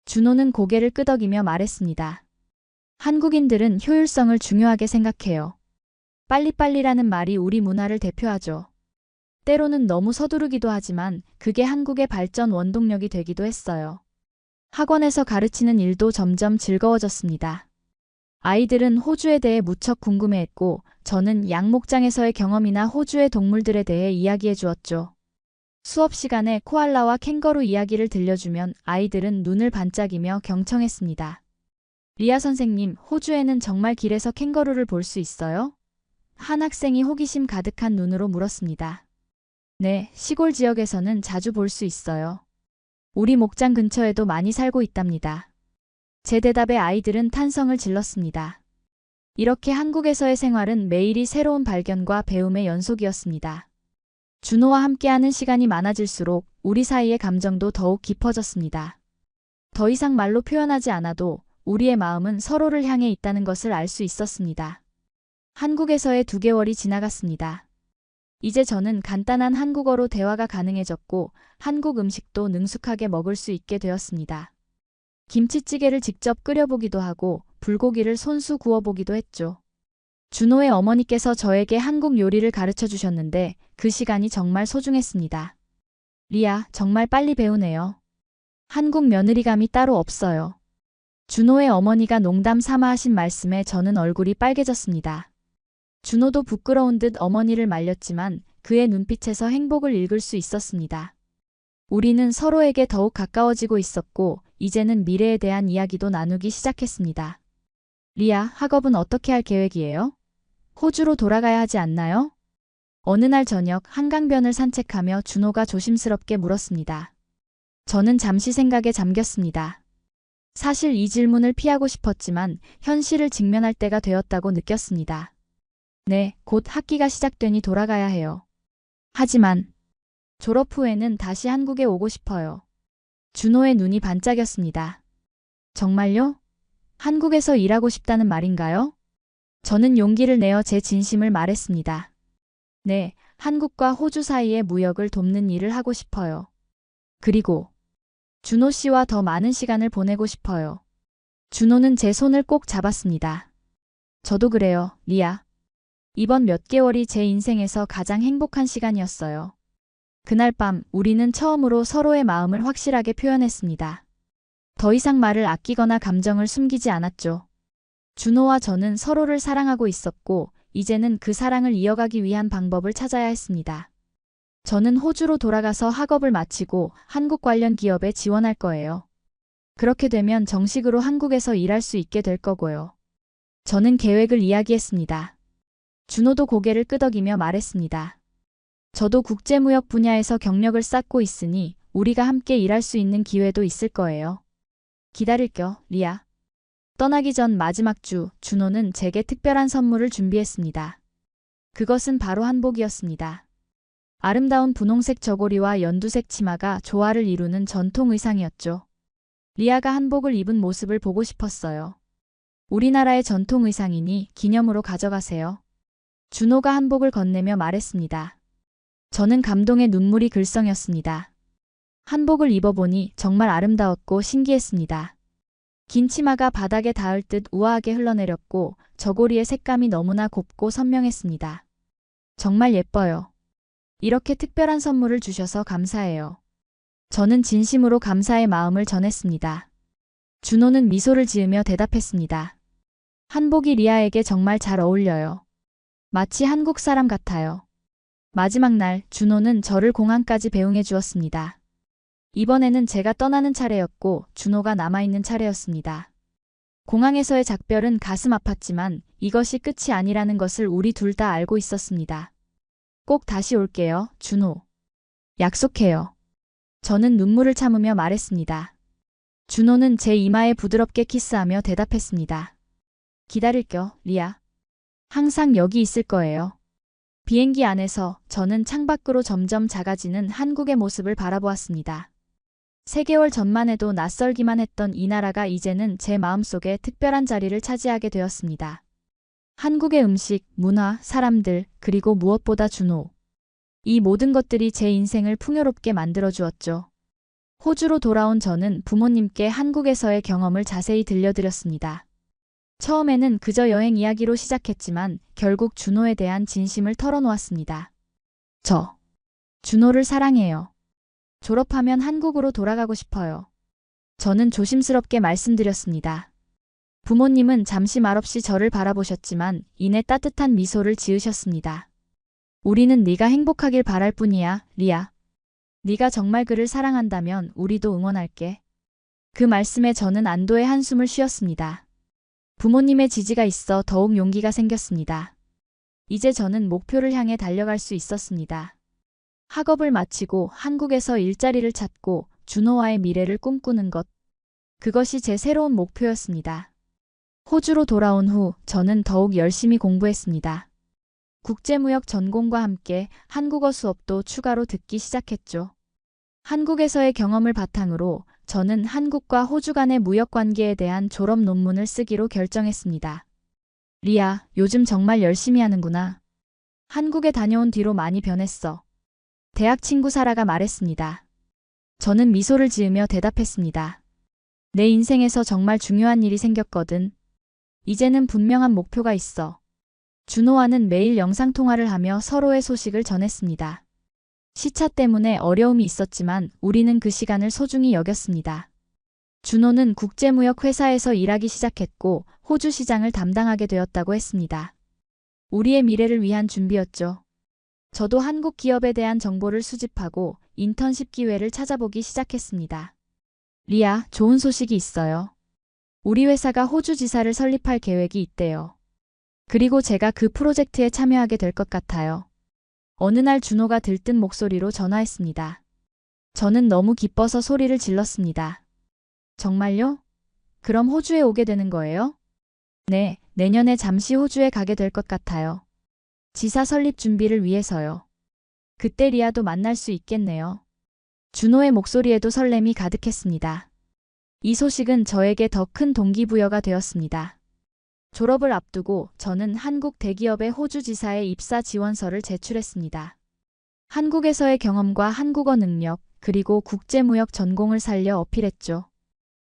준호는 고개를 끄덕이며 말했습니다. 한국인들은 효율성을 중요하게 생각해요. 빨리빨리라는 말이 우리 문화를 대표하죠. 때로는 너무 서두르기도 하지만 그게 한국의 발전 원동력이 되기도 했어요. 학원에서 가르치는 일도 점점 즐거워졌습니다. 아이들은 호주에 대해 무척 궁금해했고 저는 양목장에서의 경험이나 호주의 동물들에 대해 이야기해 주었죠. 수업 시간에 코알라와 캥거루 이야기를 들려주면 아이들은 눈을 반짝이며 경청했습니다. 리아 선생님, 호주에는 정말 길에서 캥거루를 볼 수 있어요? 한 학생이 호기심 가득한 눈으로 물었습니다. 네, 시골 지역에서는 자주 볼 수 있어요. 우리 목장 근처에도 많이 살고 있답니다. 제 대답에 아이들은 탄성을 질렀습니다. 이렇게 한국에서의 생활은 매일이 새로운 발견과 배움의 연속이었습니다. 준호와 함께하는 시간이 많아질수록 우리 사이의 감정도 더욱 깊어졌습니다. 더 이상 말로 표현하지 않아도 우리의 마음은 서로를 향해 있다는 것을 알 수 있었습니다. 한국에서의 2개월이 지나갔습니다. 이제 저는 간단한 한국어로 대화가 가능해졌고 한국 음식도 능숙하게 먹을 수 있게 되었습니다. 김치찌개를 직접 끓여보기도 하고 불고기를 손수 구워보기도 했죠. 준호의 어머니께서 저에게 한국 요리를 가르쳐 주셨는데 그 시간이 정말 소중했습니다. 리아, 정말 빨리 배우네요. 한국 며느리감이 따로 없어요. 준호의 어머니가 농담 삼아 하신 말씀에 저는 얼굴이 빨개졌습니다. 준호도 부끄러운 듯 어머니를 말렸지만 그의 눈빛에서 행복을 읽을 수 있었습니다. 우리는 서로에게 더욱 가까워지고 있었고 이제는 미래에 대한 이야기도 나누기 시작했습니다. 리아, 학업은 어떻게 할 계획이에요? 호주로 돌아가야 하지 않나요? 어느 날 저녁 한강변을 산책하며 준호가 조심스럽게 물었습니다. 저는 잠시 생각에 잠겼습니다. 사실 이 질문을 피하고 싶었지만 현실을 직면할 때가 되었다고 느꼈습니다. 네, 곧 학기가 시작되니 돌아가야 해요. 하지만 졸업 후에는 다시 한국에 오고 싶어요. 준호의 눈이 반짝였습니다. 정말요? 한국에서 일하고 싶다는 말인가요? 저는 용기를 내어 제 진심을 말했습니다. 네, 한국과 호주 사이의 무역을 돕는 일을 하고 싶어요. 그리고 준호 씨와 더 많은 시간을 보내고 싶어요. 준호는 제 손을 꼭 잡았습니다. 저도 그래요, 리아. 이번 몇 개월이 제 인생에서 가장 행복한 시간이었어요. 그날 밤 우리는 처음으로 서로의 마음을 확실하게 표현했습니다. 더 이상 말을 아끼거나 감정을 숨기지 않았죠. 준호와 저는 서로를 사랑하고 있었고, 이제는 그 사랑을 이어가기 위한 방법을 찾아야 했습니다. 저는 호주로 돌아가서 학업을 마치고 한국 관련 기업에 지원할 거예요. 그렇게 되면 정식으로 한국에서 일할 수 있게 될 거고요. 저는 계획을 이야기했습니다. 준호도 고개를 끄덕이며 말했습니다. 저도 국제무역 분야에서 경력을 쌓고 있으니 우리가 함께 일할 수 있는 기회도 있을 거예요. 기다릴게요, 리아. 떠나기 전 마지막 주, 준호는 제게 특별한 선물을 준비했습니다. 그것은 바로 한복이었습니다. 아름다운 분홍색 저고리와 연두색 치마가 조화를 이루는 전통 의상이었죠. 리아가 한복을 입은 모습을 보고 싶었어요. 우리나라의 전통 의상이니 기념으로 가져가세요. 준호가 한복을 건네며 말했습니다. 저는 감동의 눈물이 글썽였습니다. 한복을 입어보니 정말 아름다웠고 신기했습니다. 긴 치마가 바닥에 닿을 듯 우아하게 흘러내렸고 저고리의 색감이 너무나 곱고 선명했습니다. 정말 예뻐요. 이렇게 특별한 선물을 주셔서 감사해요. 저는 진심으로 감사의 마음을 전했습니다. 준호는 미소를 지으며 대답했습니다. 한복이 리아에게 정말 잘 어울려요. 마치 한국 사람 같아요. 마지막 날 준호는 저를 공항까지 배웅해 주었습니다. 이번에는 제가 떠나는 차례였고 준호가 남아있는 차례였습니다. 공항에서의 작별은 가슴 아팠지만 이것이 끝이 아니라는 것을 우리 둘 다 알고 있었습니다. 꼭 다시 올게요, 준호. 약속해요. 저는 눈물을 참으며 말했습니다. 준호는 제 이마에 부드럽게 키스하며 대답했습니다. 기다릴게요, 리아. 항상 여기 있을 거예요. 비행기 안에서 저는 창밖으로 점점 작아지는 한국의 모습을 바라보았습니다. 3개월 전만 해도 낯설기만 했던 이 나라가 이제는 제 마음속에 특별한 자리를 차지하게 되었습니다. 한국의 음식, 문화, 사람들, 그리고 무엇보다 준호. 이 모든 것들이 제 인생을 풍요롭게 만들어 주었죠. 호주로 돌아온 저는 부모님께 한국에서의 경험을 자세히 들려드렸습니다. 처음에는 그저 여행 이야기로 시작했지만 결국 준호에 대한 진심을 털어놓았습니다. 저, 준호를 사랑해요. 졸업하면 한국으로 돌아가고 싶어요. 저는 조심스럽게 말씀드렸습니다. 부모님은 잠시 말없이 저를 바라보셨지만 이내 따뜻한 미소를 지으셨습니다. 우리는 네가 행복하길 바랄 뿐이야, 리아. 네가 정말 그를 사랑한다면 우리도 응원할게. 그 말씀에 저는 안도의 한숨을 쉬었습니다. 부모님의 지지가 있어 더욱 용기가 생겼습니다. 이제 저는 목표를 향해 달려갈 수 있었습니다. 학업을 마치고 한국에서 일자리를 찾고 준호와의 미래를 꿈꾸는 것. 그것이 제 새로운 목표였습니다. 호주로 돌아온 후 저는 더욱 열심히 공부했습니다. 국제무역 전공과 함께 한국어 수업도 추가로 듣기 시작했죠. 한국에서의 경험을 바탕으로 저는 한국과 호주 간의 무역 관계에 대한 졸업 논문을 쓰기로 결정했습니다. 리아, 요즘 정말 열심히 하는구나. 한국에 다녀온 뒤로 많이 변했어. 대학 친구 사라가 말했습니다. 저는 미소를 지으며 대답했습니다. 내 인생에서 정말 중요한 일이 생겼거든. 이제는 분명한 목표가 있어. 준호와는 매일 영상통화를 하며 서로의 소식을 전했습니다. 시차 때문에 어려움이 있었지만 우리는 그 시간을 소중히 여겼습니다. 준호는 국제무역 회사에서 일하기 시작했고 호주 시장을 담당하게 되었다고 했습니다. 우리의 미래를 위한 준비였죠. 저도 한국 기업에 대한 정보를 수집하고 인턴십 기회를 찾아보기 시작했습니다. 리아, 좋은 소식이 있어요. 우리 회사가 호주 지사를 설립할 계획이 있대요. 그리고 제가 그 프로젝트에 참여하게 될 것 같아요. 어느 날 준호가 들뜬 목소리로 전화했습니다. 저는 너무 기뻐서 소리를 질렀습니다. 정말요? 그럼 호주에 오게 되는 거예요? 네, 내년에 잠시 호주에 가게 될 것 같아요. 지사 설립 준비를 위해서요. 그때 리아도 만날 수 있겠네요. 준호의 목소리에도 설렘이 가득했습니다. 이 소식은 저에게 더 큰 동기부여가 되었습니다. 졸업을 앞두고 저는 한국 대기업의 호주 지사에 입사 지원서를 제출했습니다. 한국에서의 경험과 한국어 능력, 그리고 국제무역 전공을 살려 어필했죠.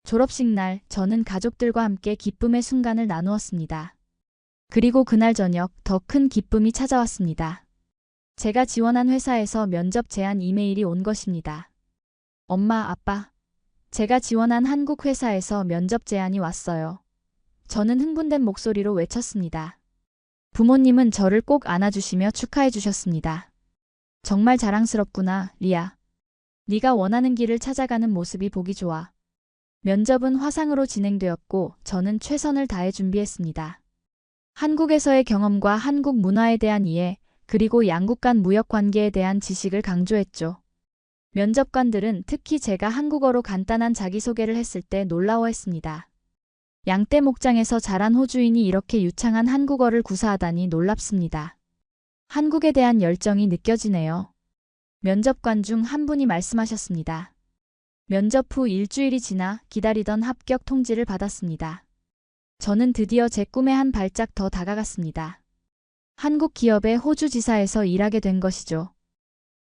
졸업식 날 저는 가족들과 함께 기쁨의 순간을 나누었습니다. 그리고 그날 저녁 더 큰 기쁨이 찾아왔습니다. 제가 지원한 회사에서 면접 제안 이메일이 온 것입니다. 엄마, 아빠, 제가 지원한 한국 회사에서 면접 제안이 왔어요. 저는 흥분된 목소리로 외쳤습니다. 부모님은 저를 꼭 안아주시며 축하해 주셨습니다. 정말 자랑스럽구나, 리아. 네가 원하는 길을 찾아가는 모습이 보기 좋아. 면접은 화상으로 진행되었고 저는 최선을 다해 준비했습니다. 한국에서의 경험과 한국 문화에 대한 이해, 그리고 양국 간 무역 관계에 대한 지식을 강조했죠. 면접관들은 특히 제가 한국어로 간단한 자기소개를 했을 때 놀라워했습니다. 양떼 목장에서 자란 호주인이 이렇게 유창한 한국어를 구사하다니 놀랍습니다. 한국에 대한 열정이 느껴지네요. 면접관 중 한 분이 말씀하셨습니다. 면접 후 일주일이 지나 기다리던 합격 통지를 받았습니다. 저는 드디어 제 꿈에 한 발짝 더 다가갔습니다. 한국 기업의 호주 지사에서 일하게 된 것이죠.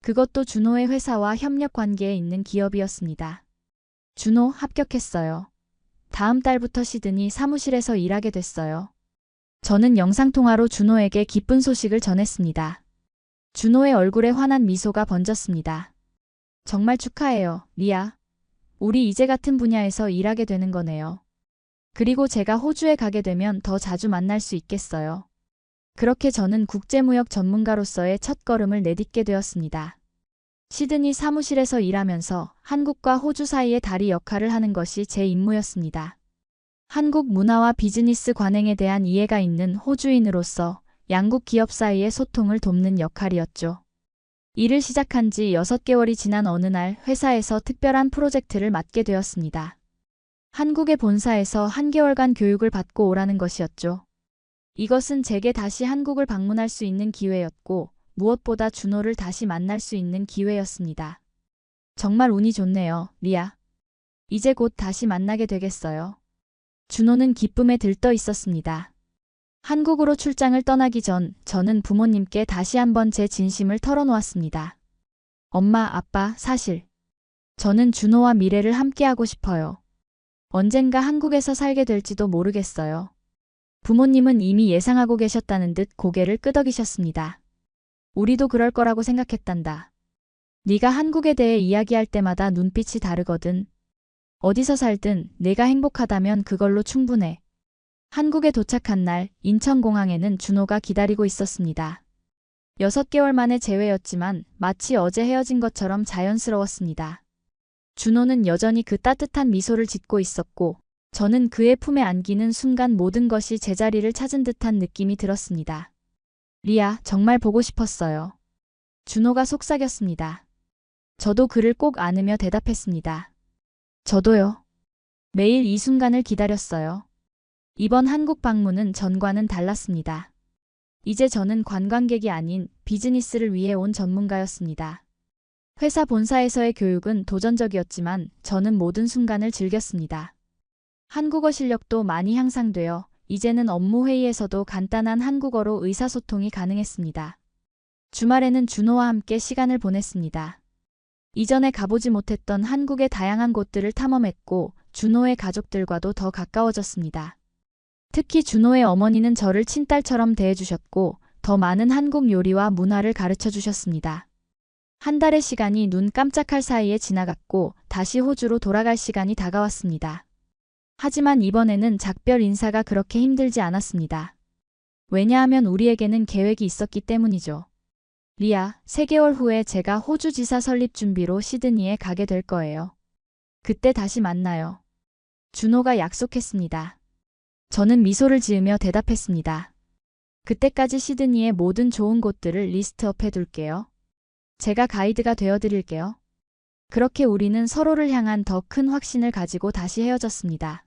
그것도 준호의 회사와 협력 관계에 있는 기업이었습니다. 준호, 합격했어요. 다음 달부터 시드니 사무실에서 일하게 됐어요. 저는 영상통화로 준호에게 기쁜 소식을 전했습니다. 준호의 얼굴에 환한 미소가 번졌습니다. 정말 축하해요, 리아. 우리 이제 같은 분야에서 일하게 되는 거네요. 그리고 제가 호주에 가게 되면 더 자주 만날 수 있겠어요. 그렇게 저는 국제무역 전문가로서의 첫걸음을 내딛게 되었습니다. 시드니 사무실에서 일하면서 한국과 호주 사이의 다리 역할을 하는 것이 제 임무였습니다. 한국 문화와 비즈니스 관행에 대한 이해가 있는 호주인으로서 양국 기업 사이의 소통을 돕는 역할이었죠. 일을 시작한 지 6개월이 지난 어느 날 회사에서 특별한 프로젝트를 맡게 되었습니다. 한국의 본사에서 한 개월간 교육을 받고 오라는 것이었죠. 이것은 제게 다시 한국을 방문할 수 있는 기회였고 무엇보다 준호를 다시 만날 수 있는 기회였습니다. 정말 운이 좋네요, 리아. 이제 곧 다시 만나게 되겠어요. 준호는 기쁨에 들떠 있었습니다. 한국으로 출장을 떠나기 전 저는 부모님께 다시 한번 제 진심을 털어놓았습니다. 엄마, 아빠, 사실 저는 준호와 미래를 함께하고 싶어요. 언젠가 한국에서 살게 될지도 모르겠어요. 부모님은 이미 예상하고 계셨다는 듯 고개를 끄덕이셨습니다. 우리도 그럴 거라고 생각했단다. 네가 한국에 대해 이야기할 때마다 눈빛이 다르거든. 어디서 살든 내가 행복하다면 그걸로 충분해. 한국에 도착한 날 인천공항에는 준호가 기다리고 있었습니다. 6개월 만에 재회였지만 마치 어제 헤어진 것처럼 자연스러웠습니다. 준호는 여전히 그 따뜻한 미소를 짓고 있었고 저는 그의 품에 안기는 순간 모든 것이 제자리를 찾은 듯한 느낌이 들었습니다. 리아, 정말 보고 싶었어요. 준호가 속삭였습니다. 저도 그를 꼭 안으며 대답했습니다. 저도요. 매일 이 순간을 기다렸어요. 이번 한국 방문은 전과는 달랐습니다. 이제 저는 관광객이 아닌 비즈니스를 위해 온 전문가였습니다. 회사 본사에서의 교육은 도전적이었지만 저는 모든 순간을 즐겼습니다. 한국어 실력도 많이 향상되어 이제는 업무 회의에서도 간단한 한국어로 의사소통이 가능했습니다. 주말에는 준호와 함께 시간을 보냈습니다. 이전에 가보지 못했던 한국의 다양한 곳들을 탐험했고 준호의 가족들과도 더 가까워졌습니다. 특히 준호의 어머니는 저를 친딸처럼 대해주셨고 더 많은 한국 요리와 문화를 가르쳐 주셨습니다. 한 달의 시간이 눈 깜짝할 사이에 지나갔고 다시 호주로 돌아갈 시간이 다가왔습니다. 하지만 이번에는 작별 인사가 그렇게 힘들지 않았습니다. 왜냐하면 우리에게는 계획이 있었기 때문이죠. 리아, 3개월 후에 제가 호주 지사 설립 준비로 시드니에 가게 될 거예요. 그때 다시 만나요. 준호가 약속했습니다. 저는 미소를 지으며 대답했습니다. 그때까지 시드니의 모든 좋은 곳들을 리스트업 해둘게요. 제가 가이드가 되어드릴게요. 그렇게 우리는 서로를 향한 더 큰 확신을 가지고 다시 헤어졌습니다.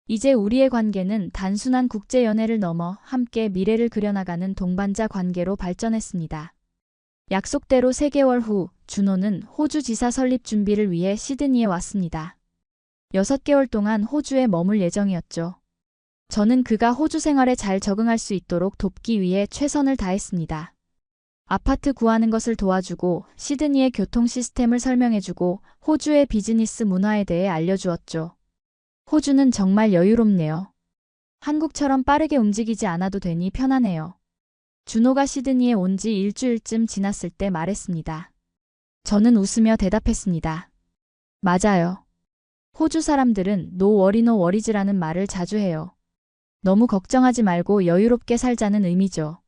이제 우리의 관계는 단순한 국제 연애를 넘어 함께 미래를 그려나가는 동반자 관계로 발전했습니다. 약속대로 3개월 후 준호는 호주 지사 설립 준비를 위해 시드니에 왔습니다. 6개월 동안 호주에 머물 예정이었죠. 저는 그가 호주 생활에 잘 적응할 수 있도록 돕기 위해 최선을 다했습니다. 아파트 구하는 것을 도와주고 시드니의 교통 시스템을 설명해주고 호주의 비즈니스 문화에 대해 알려주었죠. 호주는 정말 여유롭네요. 한국처럼 빠르게 움직이지 않아도 되니 편하네요. 준호가 시드니에 온 지 일주일쯤 지났을 때 말했습니다. 저는 웃으며 대답했습니다. 맞아요. 호주 사람들은 No worry no worries라는 말을 자주 해요. 너무 걱정하지 말고 여유롭게 살자는 의미죠.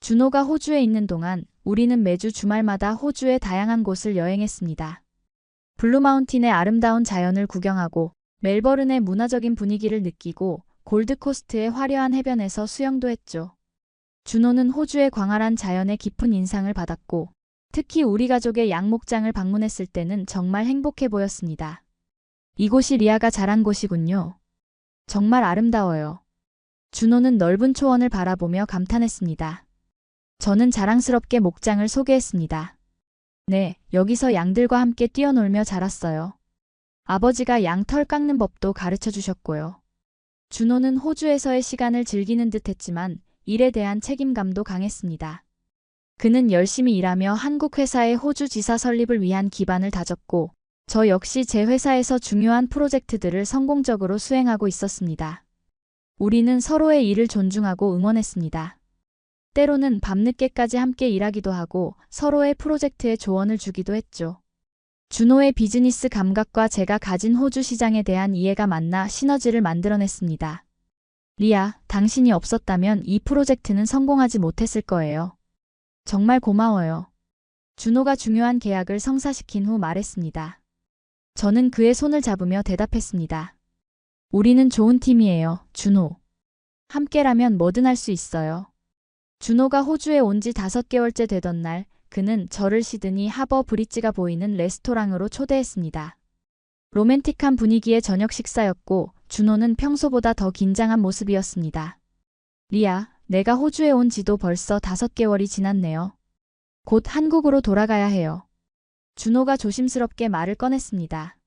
준호가 호주에 있는 동안 우리는 매주 주말마다 호주의 다양한 곳을 여행했습니다. 블루마운틴의 아름다운 자연을 구경하고 멜버른의 문화적인 분위기를 느끼고 골드코스트의 화려한 해변에서 수영도 했죠. 준호는 호주의 광활한 자연에 깊은 인상을 받았고 특히 우리 가족의 양목장을 방문했을 때는 정말 행복해 보였습니다. 이곳이 리아가 자란 곳이군요. 정말 아름다워요. 준호는 넓은 초원을 바라보며 감탄했습니다. 저는 자랑스럽게 목장을 소개했습니다. 네, 여기서 양들과 함께 뛰어놀며 자랐어요. 아버지가 양 털 깎는 법도 가르쳐 주셨고요. 준호는 호주에서의 시간을 즐기는 듯 했지만 일에 대한 책임감도 강했습니다. 그는 열심히 일하며 한국 회사의 호주 지사 설립을 위한 기반을 다졌고 저 역시 제 회사에서 중요한 프로젝트들을 성공적으로 수행하고 있었습니다. 우리는 서로의 일을 존중하고 응원했습니다. 때로는 밤늦게까지 함께 일하기도 하고 서로의 프로젝트에 조언을 주기도 했죠. 준호의 비즈니스 감각과 제가 가진 호주 시장에 대한 이해가 만나 시너지를 만들어냈습니다. 리아, 당신이 없었다면 이 프로젝트는 성공하지 못했을 거예요. 정말 고마워요. 준호가 중요한 계약을 성사시킨 후 말했습니다. 저는 그의 손을 잡으며 대답했습니다. 우리는 좋은 팀이에요, 준호. 함께라면 뭐든 할 수 있어요. 준호가 호주에 온 지 5개월째 되던 날, 그는 저를 시드니 하버 브릿지가 보이는 레스토랑으로 초대했습니다. 로맨틱한 분위기의 저녁 식사였고 준호는 평소보다 더 긴장한 모습이었습니다. 리아, 내가 호주에 온 지도 벌써 5개월이 지났네요. 곧 한국으로 돌아가야 해요. 준호가 조심스럽게 말을 꺼냈습니다.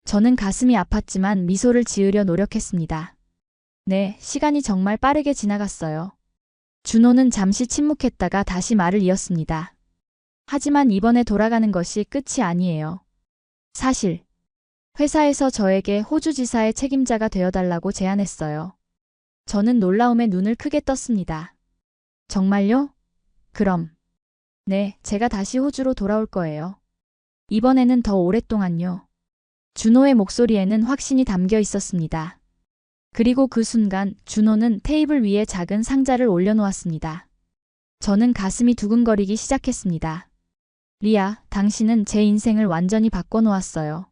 저는 가슴이 아팠지만 미소를 지으려 노력했습니다. 네, 시간이 정말 빠르게 지나갔어요. 준호는 잠시 침묵했다가 다시 말을 이었습니다. 하지만 이번에 돌아가는 것이 끝이 아니에요. 사실 회사에서 저에게 호주 지사의 책임자가 되어달라고 제안했어요. 저는 놀라움에 눈을 크게 떴습니다. 정말요? 그럼. 네, 제가 다시 호주로 돌아올 거예요. 이번에는 더 오랫동안요. 준호의 목소리에는 확신이 담겨 있었습니다. 그리고 그 순간 준호는 테이블 위에 작은 상자를 올려놓았습니다. 저는 가슴이 두근거리기 시작했습니다. 리아, 당신은 제 인생을 완전히 바꿔놓았어요.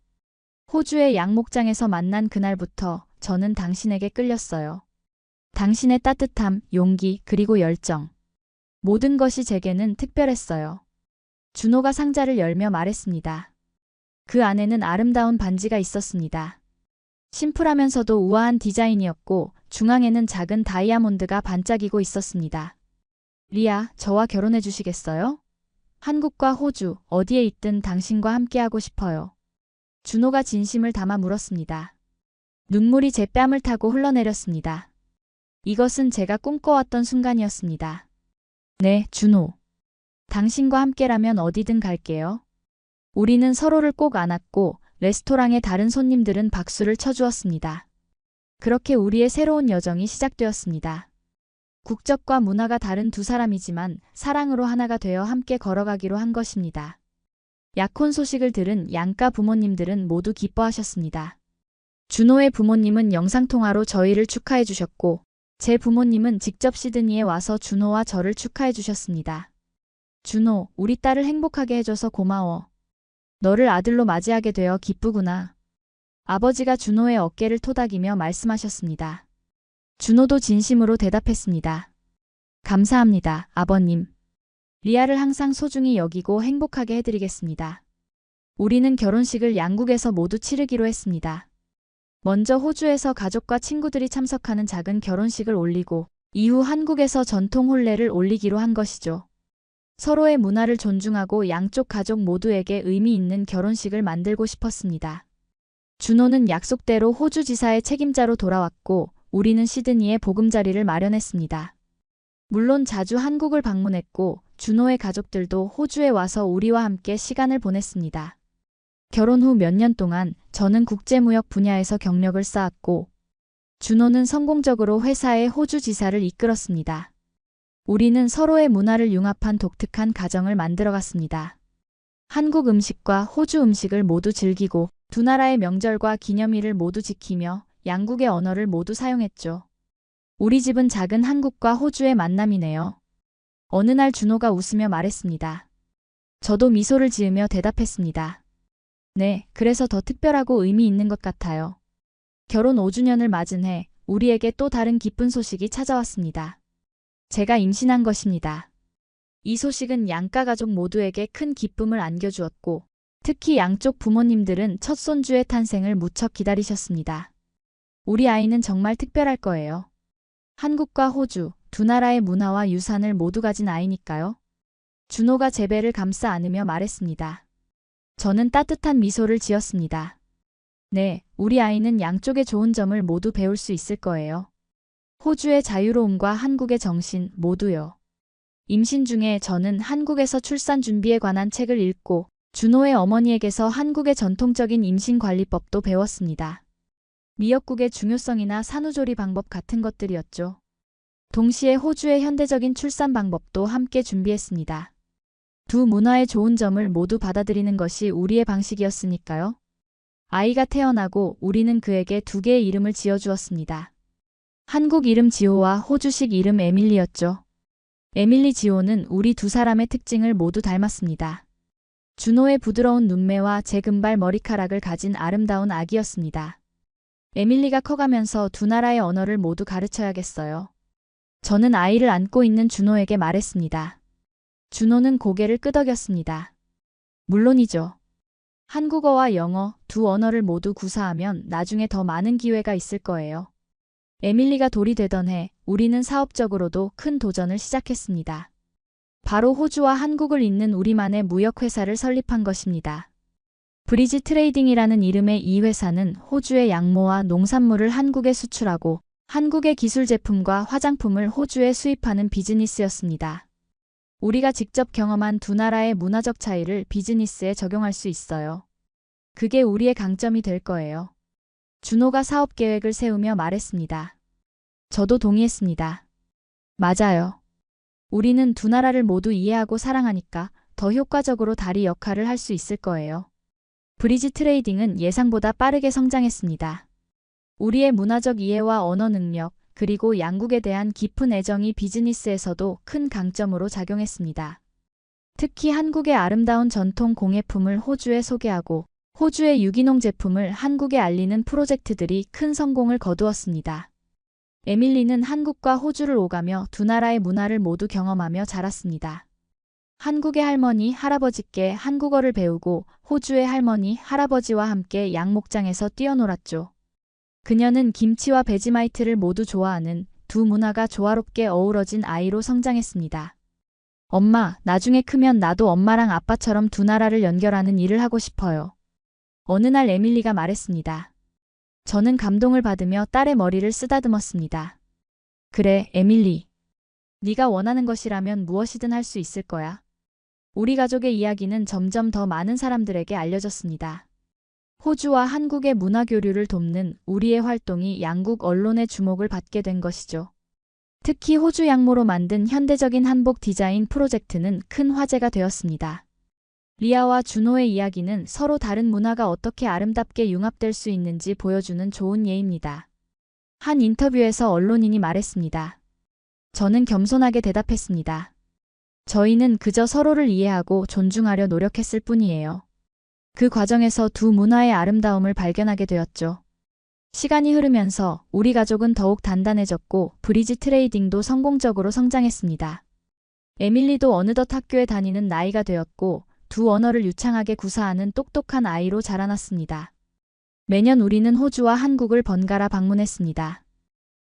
호주의 양목장에서 만난 그날부터 저는 당신에게 끌렸어요. 당신의 따뜻함, 용기, 그리고 열정. 모든 것이 제게는 특별했어요. 준호가 상자를 열며 말했습니다. 그 안에는 아름다운 반지가 있었습니다. 심플하면서도 우아한 디자인이었고 중앙에는 작은 다이아몬드가 반짝이고 있었습니다. 리아, 저와 결혼해 주시겠어요? 한국과 호주, 어디에 있든 당신과 함께하고 싶어요. 준호가 진심을 담아 물었습니다. 눈물이 제 뺨을 타고 흘러내렸습니다. 이것은 제가 꿈꿔왔던 순간이었습니다. 네, 준호. 당신과 함께라면 어디든 갈게요. 우리는 서로를 꼭 안았고 레스토랑의 다른 손님들은 박수를 쳐주었습니다. 그렇게 우리의 새로운 여정이 시작되었습니다. 국적과 문화가 다른 두 사람이지만 사랑으로 하나가 되어 함께 걸어가기로 한 것입니다. 약혼 소식을 들은 양가 부모님들은 모두 기뻐하셨습니다. 준호의 부모님은 영상통화로 저희를 축하해 주셨고 제 부모님은 직접 시드니에 와서 준호와 저를 축하해 주셨습니다. 준호, 우리 딸을 행복하게 해줘서 고마워. 너를 아들로 맞이하게 되어 기쁘구나. 아버지가 준호의 어깨를 토닥이며 말씀하셨습니다. 준호도 진심으로 대답했습니다. 감사합니다, 아버님. 리아를 항상 소중히 여기고 행복하게 해드리겠습니다. 우리는 결혼식을 양국에서 모두 치르기로 했습니다. 먼저 호주에서 가족과 친구들이 참석하는 작은 결혼식을 올리고 이후 한국에서 전통 혼례를 올리기로 한 것이죠. 서로의 문화를 존중하고 양쪽 가족 모두에게 의미 있는 결혼식을 만들고 싶었습니다. 준호는 약속대로 호주 지사의 책임자로 돌아왔고 우리는 시드니에 보금자리를 마련했습니다. 물론 자주 한국을 방문했고 준호의 가족들도 호주에 와서 우리와 함께 시간을 보냈습니다. 결혼 후 몇 년 동안 저는 국제무역 분야에서 경력을 쌓았고 준호는 성공적으로 회사의 호주 지사를 이끌었습니다. 우리는 서로의 문화를 융합한 독특한 가정을 만들어갔습니다. 한국 음식과 호주 음식을 모두 즐기고 두 나라의 명절과 기념일을 모두 지키며 양국의 언어를 모두 사용했죠. 우리 집은 작은 한국과 호주의 만남이네요. 어느 날 준호가 웃으며 말했습니다. 저도 미소를 지으며 대답했습니다. 네, 그래서 더 특별하고 의미 있는 것 같아요. 결혼 5주년을 맞은 해 우리에게 또 다른 기쁜 소식이 찾아왔습니다. 제가 임신한 것입니다. 이 소식은 양가 가족 모두에게 큰 기쁨을 안겨주었고 특히 양쪽 부모님들은 첫 손주의 탄생을 무척 기다리셨습니다. 우리 아이는 정말 특별할 거예요. 한국과 호주, 두 나라의 문화와 유산을 모두 가진 아이니까요. 준호가 제 배를 감싸 안으며 말했습니다. 저는 따뜻한 미소를 지었습니다. 네, 우리 아이는 양쪽의 좋은 점을 모두 배울 수 있을 거예요. 호주의 자유로움과 한국의 정신 모두요. 임신 중에 저는 한국에서 출산 준비에 관한 책을 읽고 준호의 어머니에게서 한국의 전통적인 임신관리법도 배웠습니다. 미역국의 중요성이나 산후조리 방법 같은 것들이었죠. 동시에 호주의 현대적인 출산 방법도 함께 준비했습니다. 두 문화의 좋은 점을 모두 받아들이는 것이 우리의 방식이었으니까요. 아이가 태어나고 우리는 그에게 두 개의 이름을 지어주었습니다. 한국 이름 지호와 호주식 이름 에밀리였죠. 에밀리 지호는 우리 두 사람의 특징을 모두 닮았습니다. 준호의 부드러운 눈매와 제 금발 머리카락을 가진 아름다운 아기였습니다. 에밀리가 커가면서 두 나라의 언어를 모두 가르쳐야겠어요. 저는 아이를 안고 있는 준호에게 말했습니다. 준호는 고개를 끄덕였습니다. 물론이죠. 한국어와 영어 두 언어를 모두 구사하면 나중에 더 많은 기회가 있을 거예요. 에밀리가 돌이 되던 해 우리는 사업적으로도 큰 도전을 시작했습니다. 바로 호주와 한국을 잇는 우리만의 무역회사를 설립한 것입니다. 브리지 트레이딩이라는 이름의 이 회사는 호주의 양모와 농산물을 한국에 수출하고 한국의 기술 제품과 화장품을 호주에 수입하는 비즈니스였습니다. 우리가 직접 경험한 두 나라의 문화적 차이를 비즈니스에 적용할 수 있어요. 그게 우리의 강점이 될 거예요. 준호가 사업 계획을 세우며 말했습니다. 저도 동의했습니다. 맞아요. 우리는 두 나라를 모두 이해하고 사랑하니까 더 효과적으로 다리 역할을 할 수 있을 거예요. 브리지 트레이딩은 예상보다 빠르게 성장했습니다. 우리의 문화적 이해와 언어 능력, 그리고 양국에 대한 깊은 애정이 비즈니스에서도 큰 강점으로 작용했습니다. 특히 한국의 아름다운 전통 공예품을 호주에 소개하고 호주의 유기농 제품을 한국에 알리는 프로젝트들이 큰 성공을 거두었습니다. 에밀리는 한국과 호주를 오가며 두 나라의 문화를 모두 경험하며 자랐습니다. 한국의 할머니, 할아버지께 한국어를 배우고 호주의 할머니, 할아버지와 함께 양목장에서 뛰어놀았죠. 그녀는 김치와 베지마이트를 모두 좋아하는 두 문화가 조화롭게 어우러진 아이로 성장했습니다. 엄마, 나중에 크면 나도 엄마랑 아빠처럼 두 나라를 연결하는 일을 하고 싶어요. 어느 날 에밀리가 말했습니다. 저는 감동을 받으며 딸의 머리를 쓰다듬었습니다. 그래, 에밀리. 네가 원하는 것이라면 무엇이든 할 수 있을 거야. 우리 가족의 이야기는 점점 더 많은 사람들에게 알려졌습니다. 호주와 한국의 문화 교류를 돕는 우리의 활동이 양국 언론의 주목을 받게 된 것이죠. 특히 호주 양모로 만든 현대적인 한복 디자인 프로젝트는 큰 화제가 되었습니다. 리아와 준호의 이야기는 서로 다른 문화가 어떻게 아름답게 융합될 수 있는지 보여주는 좋은 예입니다. 한 인터뷰에서 언론인이 말했습니다. 저는 겸손하게 대답했습니다. 저희는 그저 서로를 이해하고 존중하려 노력했을 뿐이에요. 그 과정에서 두 문화의 아름다움을 발견하게 되었죠. 시간이 흐르면서 우리 가족은 더욱 단단해졌고 브리지 트레이딩도 성공적으로 성장했습니다. 에밀리도 어느덧 학교에 다니는 나이가 되었고 두 언어를 유창하게 구사하는 똑똑한 아이로 자라났습니다. 매년 우리는 호주와 한국을 번갈아 방문했습니다.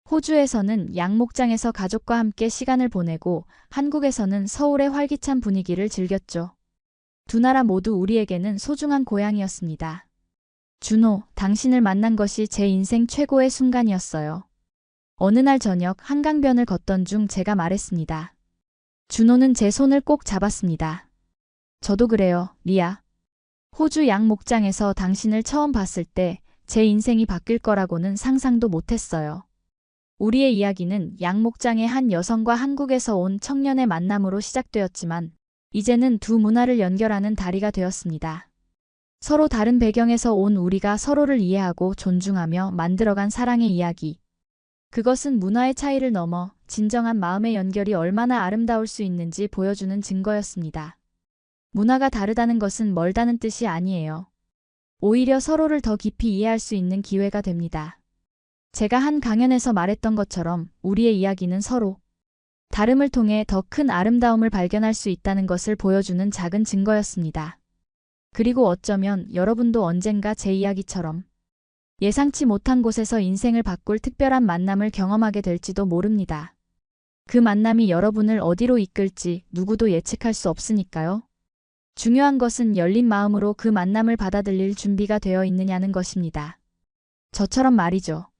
호주에서는 양목장에서 가족과 함께 시간을 보내고 한국에서는 서울의 활기찬 분위기를 즐겼죠. 두 나라 모두 우리에게는 소중한 고향이었습니다. 준호, 당신을 만난 것이 제 인생 최고의 순간이었어요. 어느 날 저녁 한강변을 걷던 중 제가 말했습니다. 준호는 제 손을 꼭 잡았습니다. 저도 그래요, 리아. 호주 양목장에서 당신을 처음 봤을 때 제 인생이 바뀔 거라고는 상상도 못했어요. 우리의 이야기는 양목장의 한 여성과 한국에서 온 청년의 만남으로 시작되었지만 이제는 두 문화를 연결하는 다리가 되었습니다. 서로 다른 배경에서 온 우리가 서로를 이해하고 존중하며 만들어간 사랑의 이야기. 그것은 문화의 차이를 넘어 진정한 마음의 연결이 얼마나 아름다울 수 있는지 보여주는 증거였습니다. 문화가 다르다는 것은 멀다는 뜻이 아니에요. 오히려 서로를 더 깊이 이해할 수 있는 기회가 됩니다. 제가 한 강연에서 말했던 것처럼 우리의 이야기는 서로 다름을 통해 더 큰 아름다움을 발견할 수 있다는 것을 보여주는 작은 증거였습니다. 그리고 어쩌면 여러분도 언젠가 제 이야기처럼 예상치 못한 곳에서 인생을 바꿀 특별한 만남을 경험하게 될지도 모릅니다. 그 만남이 여러분을 어디로 이끌지 누구도 예측할 수 없으니까요. 중요한 것은 열린 마음으로 그 만남을 받아들일 준비가 되어 있느냐는 것입니다. 저처럼 말이죠.